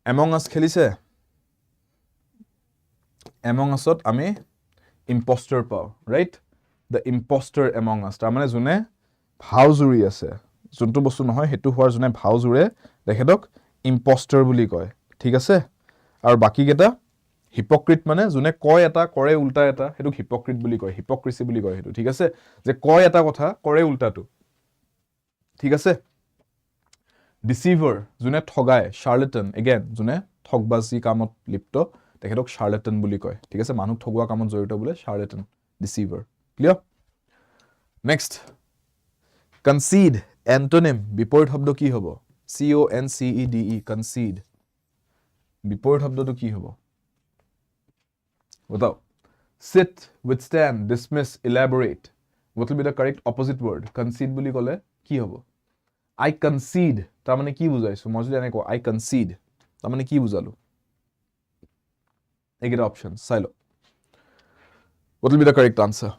among us খেলিছে among usত আমি imposter পাও right the imposter among us তাৰ মানে জুনে ভাও জুৰি আছে যোনটো বস্তু নহয় হেতু হোৱাৰ জুনে ভাও জুৰে দেখেতক imposter বুলি কয় ঠিক আছে আৰু বাকি কেটা hypocrite মানে জুনে কয় এটা কৰে উল্টা এটা হেতু hypocrite বুলি কয় hypocrisy বুলি কয় হেতু ঠিক আছে যে কয় এটা কথা কৰে উল্টাটো ঠিক আছে deceiver জুনে ঠগায় charlatan again জুনে ঠগবাজি কামত লিপ্ত তেখেতক charlatan বুলি কয় ঠিক আছে মানুহ ঠগোৱা কামত জড়িত বলে charlatan deceiver clear next concede antonym বিপৰীত শব্দ কি হ'ব CONCEDE concede বিপৰীত শব্দটো কি হ'ব বতাও sit withstand dismiss elaborate what will be the correct opposite word concede বুলি ক'লে কি হ'ব I concede তাৰ মানে কি বুজাইছো মই যদি এনে কওঁ I concede তাৰ মানে কি বুজালো এইকেইটা অপশন চাই লওক what will be the correct answer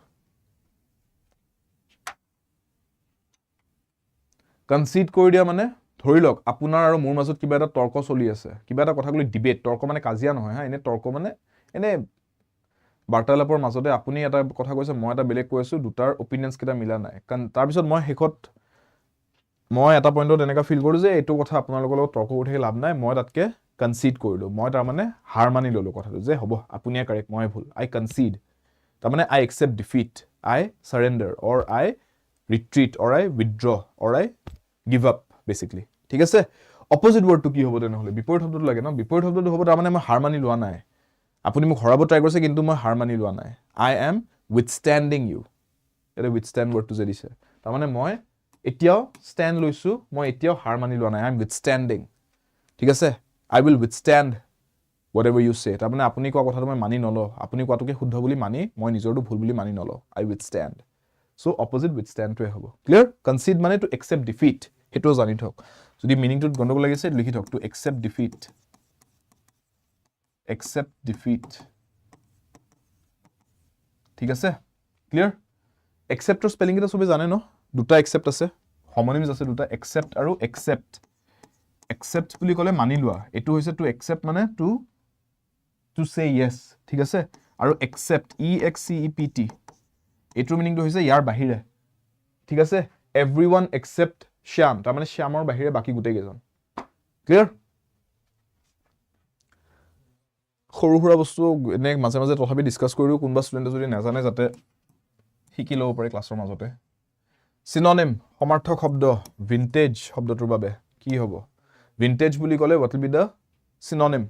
concede কৰি দিয়া মানে ধৰি লওক আপোনাৰ আৰু মোৰ মাজত কিবা এটা তৰ্ক চলি আছে কিবা এটা কথা কলি ডিবেট তৰ্ক মানে কাজিয়া নহয় হা এনে তৰ্ক মানে এনে বাৰ্তালাপৰ মাজতে আপুনি এটা কথা কৈছে মই এটা বেলেগ কৈছো দুটাৰ অপিনিয়নছ কিটা মিলা নাই কাৰণ তাৰ পিছত মই হেকত মই এটা পইণ্টত এনেকা ফিল কৰো যে এইটো কথা আপোনালোকৰ লগত তৰ্ক কৰি লাভ নাই মই তাতকে কনসিড কৰিলো মই তাৰ মানে হাৰ মানি ললো কথাটো যে হ'ব আপুনিয়ে কাৰেক্ট মই ভুল I concede তাৰ মানে I accept defeat I surrender or I retreat or I withdraw or I give up basically ঠিক আছে অপোজিট ওয়ার্ডটো কি হ'ব তেনেহলে বিপৰীত শব্দটো লাগে ন বিপৰীত শব্দটো হ'ব তাৰ মানে মই হাৰ মানি লোৱা নাই আপুনি মোক হৰাব ট্ৰাই কৰিছে কিন্তু মই হাৰ মানি লোৱা নাই I am withstanding you এটা withstand ওয়াৰ্ডটো যে দিছে তাৰ মানে মই এতিয়াও ষ্টেণ্ড লৈছো মই এতিয়াও হাৰ মানি লোৱা নাই I am withstanding ঠিক আছে I will withstand whatever you say তাৰ মানে আপুনি কোৱা কথাটো মই মানি নলও আপুনি কোৱাটোকে শুদ্ধ বুলি মানি মই নিজৰটো ভুল বুলি মানি নলও I withstand so opposite withstand টোৱে হ'ব clear concede মানে to accept defeat হেটো জানি থক যদি মিনিংটো গণ্ডগোল লাগিছে লিখি থক to accept defeat ঠিক আছে ক্লিয়াৰ accept ৰ স্পেলিং এটা সবে জানে ন দুটা accept আছে homonyms আছে দুটা accept আৰু accept বুলি ক'লে মানি লোৱা এটো হৈছে to accept মানে to say yes ঠিক আছে আৰু accept EXCEPT এটোৰ মিনিংটো হৈছে ইয়াৰ বাহিৰে ঠিক আছে everyone except শ্যাম তাৰ মানে শ্যামৰ বাহিৰে বাকি গুটেই কেজন ক্লিয়াৰ সৰু সৰু বস্তু এনে মাজে মাজে তথাপি ডিসকাস কৰিও কোনবা ষ্টুডেন্টে যদি নাজানে যাতে শিকি লব পাৰে ক্লাছৰ মাজতে synonym সমাৰ্থক শব্দ vintage শব্দটোৰ বাবে কি হ'ব vintage বুলি ক'লে what will be the synonym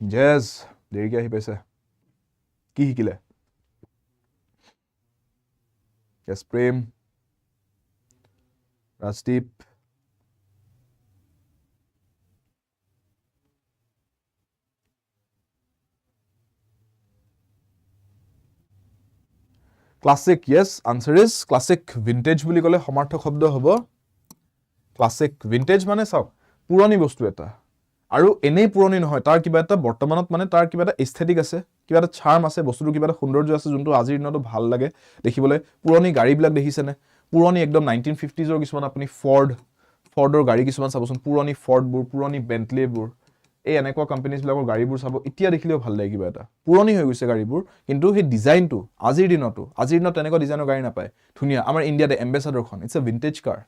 yes দেৰিকে আহি পাইছে কি শিকিলে yes প্ৰেম Rajdeep Classic, yes, answer is classic. Vintage বুলি ক'লে সমাৰ্থক শব্দ হ'ব classic. Vintage মানে চাওক পুৰণি বস্তু এটা আৰু এনেই পুৰণি নহয় তাৰ কিবা এটা বৰ্তমানত মানে তাৰ কিবা এটা এস্থেটিক আছে কিবা এটা চাৰ্ম আছে বস্তুটো কিবা এটা সৌন্দৰ্য আছে যোনটো আজিৰ দিনতো ভাল লাগে দেখিবলৈ পুৰণি গাড়ীবিলাক দেখিছেনে পুৰণি একদম 1950s ৰ কিছুমান আপুনি ফৰ্ডৰ গাড়ী কিছুমান চাবচোন পুৰণি ফৰ্ডবোৰ পুৰণি বেন্টলিবোৰ এই এনেকুৱা কোম্পানীজ বিলাকৰ গাড়ীবোৰ চাব এতিয়া দেখিলেও ভাল লাগে কিবা এটা পুৰণি হৈ গৈছে গাড়ীবোৰ কিন্তু সেই ডিজাইনটো আজিৰ দিনত এনেকুৱা ডিজাইনৰ গাড়ী নাপায় ধুনিয়া আমাৰ ইণ্ডিয়াতে এম্বেছাডৰখন it's a vintage car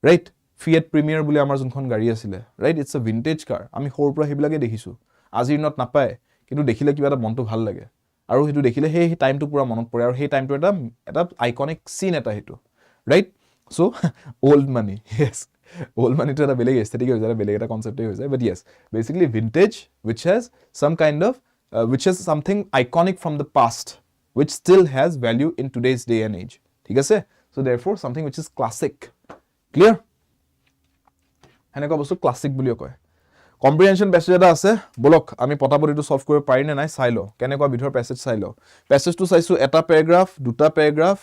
right Fiat Premier বুলি আমাৰ যোনখন গাড়ী আছিলে right it's a vintage car আমি সৰুৰ পৰা হেবিলাকে দেখিছো আজিৰ দিনত নাপায় কিন্তু দেখিলে কিবা এটা মনটো ভাল লাগে আৰু হেতু দেখিলে সেই টাইমটো পুৰা মনত পৰে আৰু সেই টাইমটো এটা আইকনিক সিন এটা হেতু right so old money yes old money to a beleg aesthetic is a beleg concept but yes basically vintage which has some kind of which is something iconic from the past which still has value in today's day and age ঠিক আছে so therefore something which is classic clear হেনেকা বস্তু ক্লাসিক বুলিও কয় comprehension passage এটা আছে বলক আমি পটাপটিটো সলভ কৰিব পাৰি নে নাই চাই ল কেনেকুৱা বিধৰ প্যাসেজ চাই ল প্যাসেজটো চাইছো এটা প্যাৰাগ্ৰাফ দুটা প্যাৰাগ্ৰাফ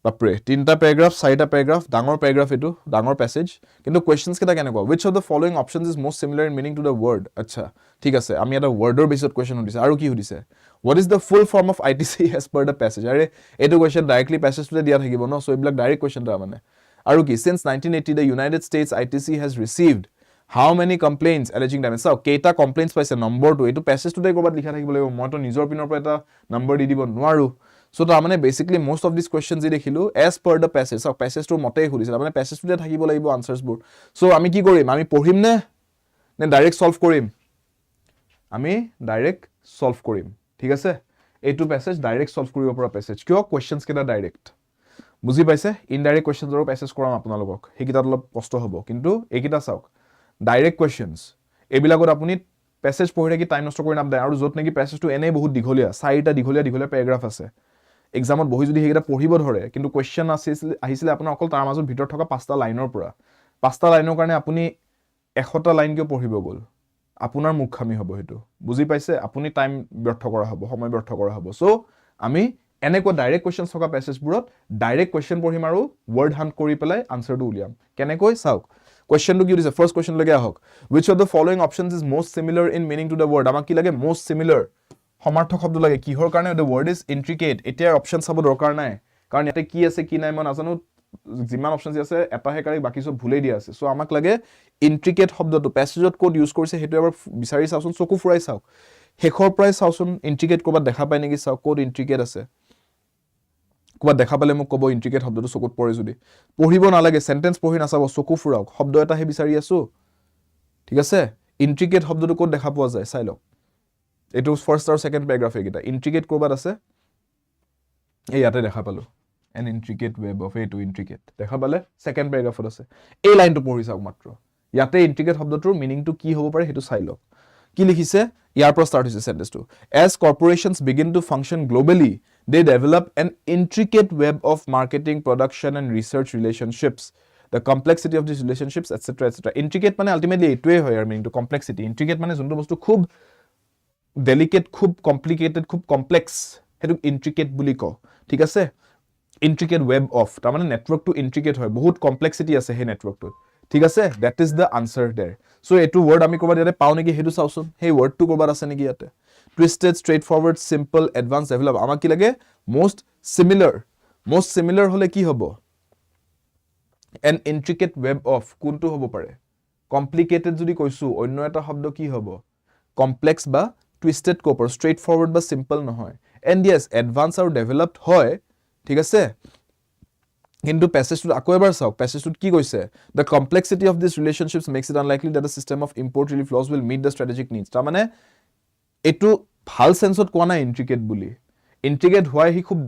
বাপৰে তিনটা প্যাৰাগ্ৰাফ চাৰিটা প্যাৰাগ্ৰাফ ডাঙৰ প্যাৰাগ্ৰাফ এটো ডাঙৰ প্যাসেজ কিন্তু কোৱেশ্চনস কেটা কেনেকুৱা which of the following options is most similar in meaning to the word আচ্ছা ঠিক আছে আমি এটা ওয়াৰ্ডৰ বেসত কোৱেশ্চন উঠিছে আৰু কি উঠিছে what is the full form of ITC as per the passage আৰে এটো কোৱেশ্চন ডাইৰেক্টলি প্যাসেজটোতে দিয়া থাকিব ন সো এইবিলাক ডাইৰেক্ট কোৱেশ্চন তা মানে আৰু কি since 1980 the United States ITC has received how many complaints alleging damage so কেটা কমপ্লেইন্টস পাইছে নম্বৰটো এটো প্যাসেজটোতে কৰবাত লিখা থাকিব লাগিব মইতো নিজৰ পিনৰ পৰা এটা নম্বৰ দি দিব নোৱাৰো so ta mane basically most of these questions je dekhilu as per the passage so passage to mote khudise ta mane passage tu thakibo laibo answers bur so ami ki korim ami porhim ne direct solve korim ami direct solve korim thik ase etu passage direct solve koribo pora passage kyo questions keta direct buji paise indirect questions ro passage koram apnalogok hekita olop kosto hobo kintu ekita sauk direct questions ebilagor apuni passage pohire ki time nosto kori nam dai aru jot neki passage tu enei bahut digholia 4 ta digholia paragraph ase এক্সামত বহি যদি সেইকেইটা পঢ়িব ধৰে কিন্তু কুৱেশ্যন আহিছিলে আপোনাৰ অকল তাৰ মাজত ভিতৰত থকা 5টা লাইনৰ পৰা 5টা লাইনৰ কাৰণে আপুনি 100টা লাইন কিয় পঢ়িব গ'ল আপোনাৰ মুখামি হ'ব হেতু বুজি পাইছে আপুনি টাইম ব্যৰ্থ কৰা হ'ব সময় ব্যৰ্থ কৰা হ'ব সো আমি এনেকুৱা ডাইৰেক্ট কোৱেশ্চন থকা প্যাসেজবোৰত ডাইৰেক্ট কোৱেশ্চন পঢ়িম আৰু ওয়াৰ্ড হান্ট কৰি পেলাই আনসাৰটো উলিয়াম কেনেকৈ চাওক কোৱেশ্চনটো কি দিছে ফাৰ্স্ট কোৱেশ্চন লাগে আহক which of the following options is most similar in meaning to the word আমাক কি লাগে most similar সমাৰ্থক শব্দ লাগে কিহৰ কাৰণে the word is intricate এতিয়া অপচন চাব দৰকাৰ নাই কাৰণ ইয়াতে কি আছে কি নাই মই নাজানো যিমান অপচনছ আছে এটাহে কাৰেক্ট বাকি সব ভুলেই দিয়া আছে সো আমাক লাগে intricate শব্দটো প্যাসেজত কোড ইউজ কৰিছে হেতু এবাৰ বিচাৰি চাওচোন চকু ফুৰাই চাওক হেখৰ প্ৰায় চাওচোন intricate কৰবাত দেখা পায় নেকি চাওক কোড intricate আছে ক'বাত দেখা পালে মোক ক'ব intricate শব্দটো চকুত পৰে যদি পঢ়িব নালাগে সেন্টেন্স পঢ়ি নাচাব চকু ফুৰাওক শব্দ এটাহে বিচাৰি আছো ঠিক আছে intricate শব্দটো ক'ত দেখা পোৱা যায় চাই লওক এটো ফাৰ্স্ট আৰু সেকেন্ড প্যাৰাগ্ৰাফ একিটা intricate কৰবাত আছে এই ইয়াতে দেখা পালো an intricate web of a to intricate দেখা পালে সেকেন্ড প্যাৰাগ্ৰাফত আছে এই লাইনটো পঢ়ি চাওক মাত্ৰ ইয়াতে intricate শব্দটোৰ মিনিংটো কি হ'ব পাৰে হেতু চাই লওক কি লিখিছে ইয়াৰ পৰা স্টাৰ্ট হৈছে সেন্টেন্সটো as corporations begin to function globally they develop an intricate web of marketing production and research relationships the complexity of these relationships etc intricate মানে ultimately এটোৱে হয় আর মিনিংটো complexity intricate মানে যোনটো বস্তু খুব delicate খুব complicated খুব complex হেতু intricate বুলি ক ঠিক আছে intricate web of তাৰ মানে নেটৱৰ্কটো intricate হয় বহুত complexity আছে হে নেটৱৰ্কটো ঠিক আছে that is the answer there so এটো word আমি কৰবাত ইয়াতে পাও নেকি হেতু চাওচোন হেই wordটো কৰবাত আছে নেকি ইয়াতে twisted straightforward simple advanced develop আমাক কি লাগে most similar হলে কি হ'ব an intricate web of কোনটো হ'ব পাৰে complicated যদি কৈছো অন্য এটা শব্দ কি হ'ব complex বা twisted কপৰ straightforward বা simple নহয় and yes advanced আৰু developed হয় ঠিক আছে কিন্তু প্যাসেজটো আকৌ এবাৰ চাওক প্যাসেজটো কি কৈছে the complexity of these relationships makes it unlikely that a system of import relief laws will meet the strategic needs তাৰ মানে এটো ভাল সেন্সত কোৱা নাই intricate বুলি intricate হোৱাই হি খুব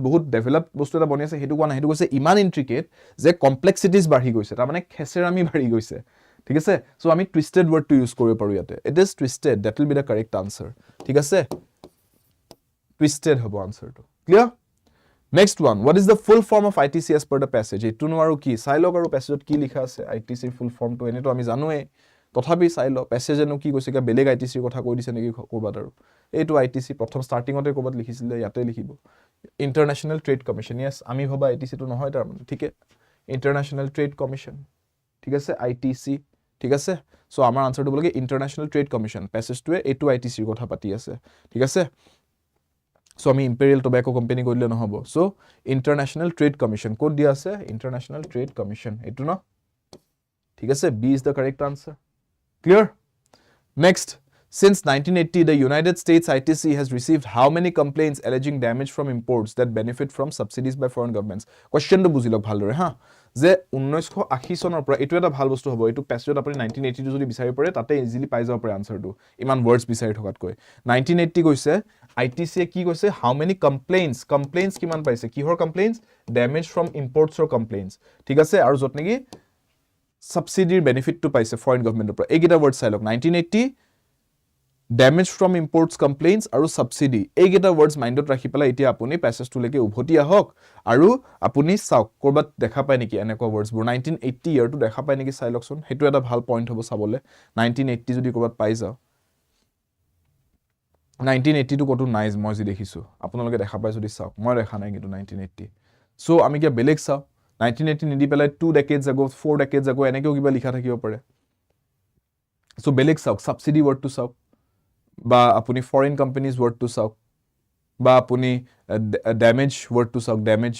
বহুত ডেভেলপড বস্তু এটা বনি আছে হেতু কোৱা নাই হেতু কৈছে ইমান intricate যে complexities বাঢ়ি গৈছে তাৰ মানে খেচেৰামি বাঢ়ি গৈছে ঠিক আছে সো আমি twisted word to use কৰিব পাৰো ইয়াতে it is twisted that will be the correct answer ঠিক আছে twisted হ'ব আনসাৰটো clear next one what is the full form of ITC as per the passage এটো নো আৰু কি চাই লওক আৰু প্যাসেজত কি লিখা আছে ITC ফুল ফৰ্ম তো এনেটো আমি জানোৱে তথাপি চাই ল প্যাসেজে নো কি কৈছে কা বেলেগ ITC কথা কৈ দিছে নেকি কৰবাত আৰু এইটো ITC প্ৰথম স্টাৰ্টিংতে কৰবাত লিখিছিলে ইয়াতে লিখিব ইন্টাৰনেশনাল ট্ৰেড কমিশন yes আমি ভাবা ITC তো নহয় তাৰ মানে ঠিক আছে ইন্টাৰনেশনাল ট্ৰেড কমিশন ঠিক আছে ITC ঠিক আছে সো আমাৰ আনসাৰটো বলগে ইন্টাৰনেশনাল ট্ৰেড কমিশন প্যাসেজটোৱে এইটো ITC ৰ কথা পাতি আছে ঠিক আছে সো আমি ইম্পেৰিয়েল টোব্যাকো কোম্পানি কৰিলে নহব সো ইন্টাৰনেশনাল ট্ৰেড কমিশন কোড দিয়া আছে ইন্টাৰনেশনাল ট্ৰেড কমিশন এটো ন ঠিক আছে B is the correct answer clear next since 1980 the United States ITC has received how many complaints alleging damage from imports that benefit from subsidies by foreign governments question to বুজিলক ভালদৰে হা যে 1980 চনৰ পৰা এটো এটা ভাল বস্তু হ'ব এটো প্যাসেজত আপুনি 1982 যদি বিচাৰি পৰে তাতে ইজিলি পাই যাব পাৰে আনসাৰটো ইমান ওয়াৰ্ডছ বিচাৰি থকাত কৈ 1980 কৈছে ITC কি কৈছে how many complaints কিমান পাইছে কিহৰ complaints damage from imports or complaints ঠিক আছে আৰু যত নেকি subsidy benefit to paise foreign government opor egita word sai lok 1980 damage from imports complaints aru subsidy egita words mindot rakhi pela etia apuni passage to leke ubhoti ahok aru apuni sauk korbat dekha pai niki eneko words bur 1980 year to dekha pai niki sai lokson hetu eta bhal point hobo sabole 1980 jodi korbat pai jao 1980 to kotu nice moi ji dekhisu apunaloke dekha pai jodi sauk moi rekha nai kintu 1980 so ami kia beleg sauk 1980 নিদি পেলাই 2 decades ago 4 decades ago এনেকেও কিবা লিখা থাকিব পাৰে সো বেলেগ চাওক সাবসিডি ওয়ার্ড টু চাওক বা আপুনি ফরেন কোম্পানিজ ওয়ার্ড টু চাওক বা আপুনি ড্যামেজ ওয়ার্ড টু চাওক ড্যামেজ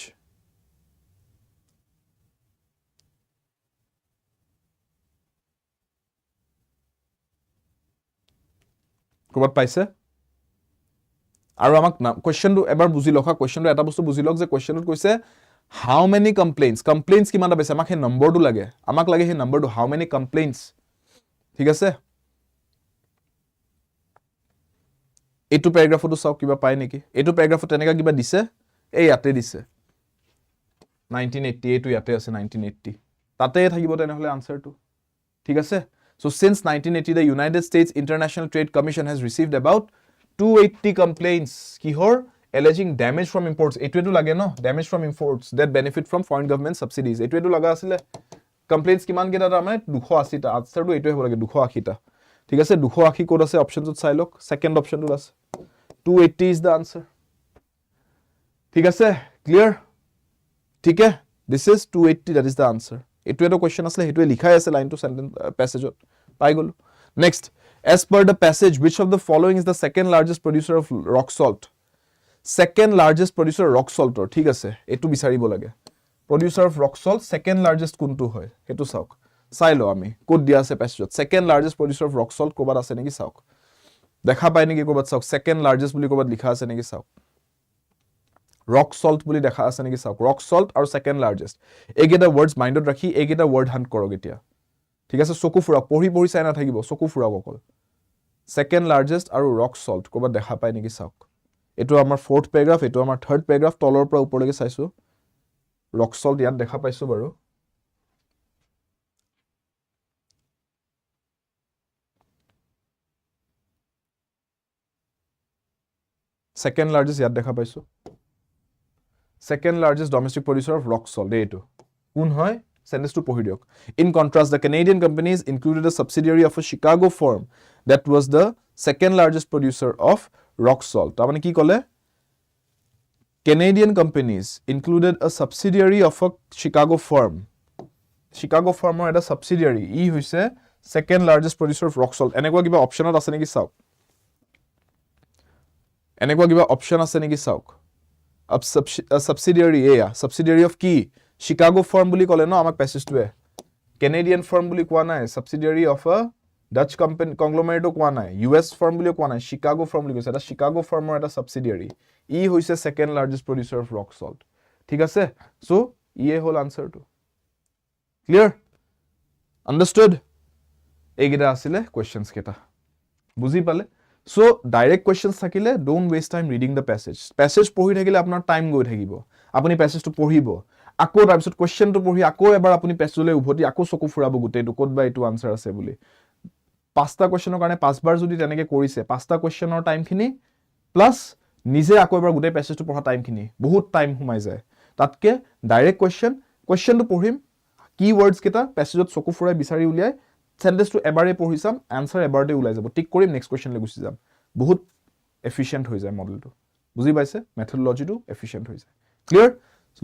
কৰবাত পাইছে আৰু আমাক কোৱেশ্চনটো এবাৰ বুজি লখা কোৱেশ্চনটো এটা বস্তু বুজি লওক যে কোৱেশ্চনটো কৈছে how many complaints কিমানটা পাইছে আমাক হে নম্বৰটো লাগে আমাক লাগে হে নম্বৰটো how many complaints ঠিক আছে এটো প্যাৰাগ্ৰাফটো চাও কিবা পাই নেকি এটো প্যাৰাগ্ৰাফত এনেকা কিবা দিছে এই ইয়াতে দিছে 1980 এটো ইয়াতে আছে 1980 তাতে থাকিব তেনেহলে আনসাৰটো ঠিক আছে so since 1980 the United States International Trade Commission has received about 280 complaints কিহৰ alleging damage from imports এটুৱেটো লাগে ন damage from imports that benefit from foreign government subsidies এটুৱেটো লগা আছিলে complaints কিমান কেটা তাৰ মানে 280 টা আনসাৰটো এটুৱে হ'ব লাগে 280 টা ঠিক আছে 280 কোড আছে অপশনছত চাই লওক সেকেন্ড অপশনটো আছে 280 is the answer ঠিক আছে ক্লিয়াৰ ঠিক আছে this is 280 that is the answer এটুৱেটো কোৱেশ্চন আছে হেতুৱে লিখাই আছে লাইনটো সেন্টেন্স প্যাসেজত পাই গলো next as per the passage which of the following is the second largest producer of rock salt second largest producer rock salt ঠিক আছে এটু বিচাৰিব লাগে producer of rock salt second largest কোনটো হয় হেতু চাওক চাই লো আমি কোড দিয়া আছে প্যাসেজত second largest producer of rock salt কোবাত আছে নেকি চাওক দেখা পাই নেকি কোবাত চাওক second largest বুলি কোবাত লিখা আছে নেকি চাওক rock salt বুলি দেখা আছে নেকি চাওক rock salt আৰু second largest এইকেইটা words মাইন্ডত ৰাখি এইকেইটা word হান্ট কৰক এতিয়া ঠিক আছে চকু ফুৰাক পঢ়ি চাই না থাকিব চকু ফুৰাক অকল second largest আৰু rock salt কোবাত দেখা পাই নেকি চাওক এটো আমাৰ fourth paragraph এটো আমাৰ third paragraph তলৰ পৰা ওপৰলৈকে চাইছো rock salt ইয়াত দেখা পাইছো বাৰু second largest ইয়াত দেখা পাইছো second largest domestic producer of rock salt এইটো কোন হয় sentence to পঢ়ি দিয়ক in contrast the Canadian companies included a subsidiary of a Chicago firm that was the second largest producer of rock salt তাৰ মানে কি ক'লে Canadian companies included a subsidiary of a Chicago firm or a subsidiary ই হৈছে second largest producer of rock salt এনেকুৱা কিবা অপচনত আছে নেকি চাওক এনেকুৱা কিবা অপচন আছে নেকি চাওক subsidiary subsidiary of কি Chicago firm বুলি ক'লে ন আমাক প্যাসেজটোৱে Canadian firm বুলি কোৱা নাই subsidiary of a Dutch company conglomerate কোৱা নাই US firm বুলি কোৱা নাই Chicago firm বুলি কৈছে এটা Chicago firm or এটা subsidiary ই হৈছে second largest producer of rock salt ঠিক আছে সো ইয়ে হল আনসাৰ টু ক্লিয়াৰ আন্ডাৰস্টুড এইকেইটা আছিলে কোৱেশ্চনস কেটা বুজি পালে সো ডাইৰেক্ট কোৱেশ্চনস থাকিলে don't waste time reading the passage পঢ়ি থাকিলে আপোনাৰ টাইম গৈ থাকিব আপুনি প্যাসেজটো পঢ়িব আকৌ তাৰপিছত কোৱেশ্চনটো পঢ়ি আকৌ এবাৰ আপুনি প্যাসেজলৈ উভতি আকৌ চকু ফুৰাব গুটেটো ক'ত বা এইটো আনসাৰ আছে বুলি পাঁচটা কোৱেশ্চনৰ কাৰণে পাঁচবাৰ যদি তেনেকে কৰিছে পাঁচটা কোৱেশ্চনৰ টাইমখিনি প্লাস নিজে আকৌ এবাৰ গুটে প্যাসেজটো পঢ়া টাইমখিনি বহুত টাইম হুমাই যায় তাতকে ডাইৰেক্ট কোৱেশ্চনটো পঢ়িম কিৱৰ্ডছ কেটা প্যাসেজত চকু ফুৰাই বিচাৰি উলিয়াই সেন্টেন্সটো এবাৰে পঢ়ি চাম আনসাৰ এবাৰতে ওলাই যাব টিক কৰিম নেক্সট কোৱেশ্চনলৈ গুচি যাম বহুত এফিশিয়েন্ট হৈ যায় মডেলটো বুজি পাইছে মেথডলজিটো এফিশিয়েন্ট হৈ যায় ক্লিয়াৰ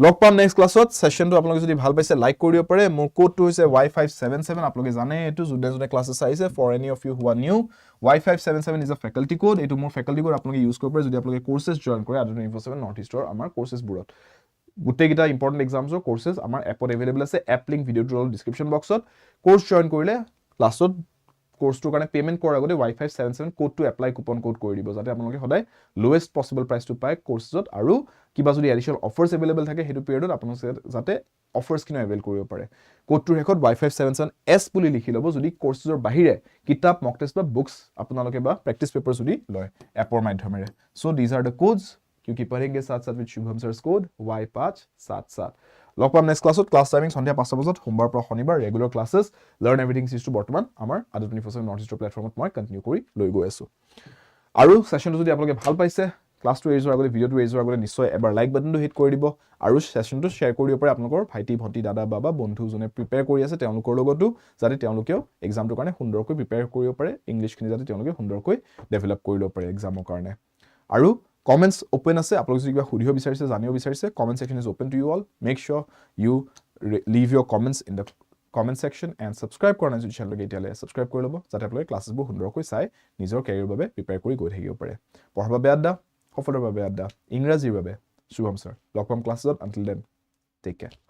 লগ পাম নেক্সট ক্লাছত সেশনটো আপোনালোকে যদি ভাল পাইছে লাইক কৰি দিব পাৰে মোৰ কোডটো হৈছে Y577 আপোনালোকে জানে এটো জুডে ক্লাছেছ আইছে for any of you who are new Y577 is a faculty code এটো মোৰ ফেকাল্টি কোড আপোনালোকে ইউজ কৰিব পাৰে যদি আপোনালোকে কোৰ্সেছ জয়েন কৰে Adjective Info7 নৰ্থ ইষ্টৰ আমাৰ কোৰ্সেছ বুৰত গুটেকিটা ইম্পৰ্টেন্ট এক্সামছৰ কোৰ্সেছ আমাৰ এপত এভেইলেবল আছে এপ লিংক ভিডিওটোৰ ডেসক্ৰিপচন বক্সত কোৰ্স জয়েন কৰিলে ক্লাছত কোৰ্সটোৰ কাৰণে পেমেন্ট কৰাৰ আগতে Y577 কোডটো এপ্লাই কুপন কোড কৰি দিব যাতে আপোনালোকে সদায় লোৱেষ্ট পসিবল প্ৰাইচটো পায় কোৰ্সছত আৰু কিবা যদি এডিশনাল অফাৰ্স এভেইলেবল থাকে হেতু পিৰিয়ডত আপোনালোকে যাতে অফাৰ্স কিনো এভেইল কৰিব পাৰে কোডটোৰ হেকত Y577S বুলি লিখি লব যদি কোৰ্সৰ বাহিৰে কিতাপ মক টেষ্ট বা বুকস আপোনালোকে বা প্ৰেক্টিস পেপাৰ যদি লয় এপৰ মাধ্যমেৰে so this are the codes क्योंकि पढ़ेंगे साथ साथ with Shubham sir's code Y577 লগ পাম নেক্সট ক্লাছত ক্লাছ টাইমিং সন্ধিয়া 5টা বজাত সোমবাৰ পৰা শনিবাৰ ৰেগুলাৰ ক্লাছেছ লাৰ্ন এভৰিথিং সিৰিজটো বৰ্তমান আমাৰ Adjective Info7 নৰ্থ ইষ্টৰ প্লেটফৰ্মত মই কন্টিনিউ কৰি লৈ গৈ আছো আৰু সেশনটো যদি আপোনালোকে ভাল পাইছে ক্লাছটো এৰি যোৱাৰ আগতে ভিডিওটো এৰি যোৱাৰ আগতে নিশ্চয় এবাৰ লাইক বাটনটো হিট কৰি দিব আৰু সেশনটো শেয়াৰ কৰি দিব পাৰে আপোনালোকৰ ভাইটি ভন্টি দাদা বাবা বন্ধু জনে প্ৰিপেয়াৰ কৰি আছে তেওঁলোকৰ লগতো যাতে তেওঁলোকেও এক্সামটোৰ কাৰণে সুন্দৰকৈ প্ৰিপেয়াৰ কৰিব পাৰে ইংলিশখিনি যাতে তেওঁলোকে সুন্দৰকৈ ডেভেলপ কৰি ল'ব পাৰে এক্সামৰ কাৰণে আৰু comments open আছে আপোনালোকে যদি কিবা সুধিব বিচাৰিছে জানিব বিচাৰিছে comment section is open to you all make sure you leave your comments in the comment section and subscribe কৰা নাই যদি চেনেলটো এতিয়ালৈ subscribe কৰি ল'ব যাতে আপোনালোকে ক্লাছেছবোৰ সুন্দৰকৈ চাই নিজৰ কেৰিয়াৰৰ বাবে প্ৰিপেয়াৰ কৰি গৈ থাকিব পাৰে পঢ়াৰ বাবে আড্ডা সফলতাৰ বাবে আড্ডা ইংৰাজীৰ বাবে শুভম স্যাৰ লগ পাম ক্লাছত until then take care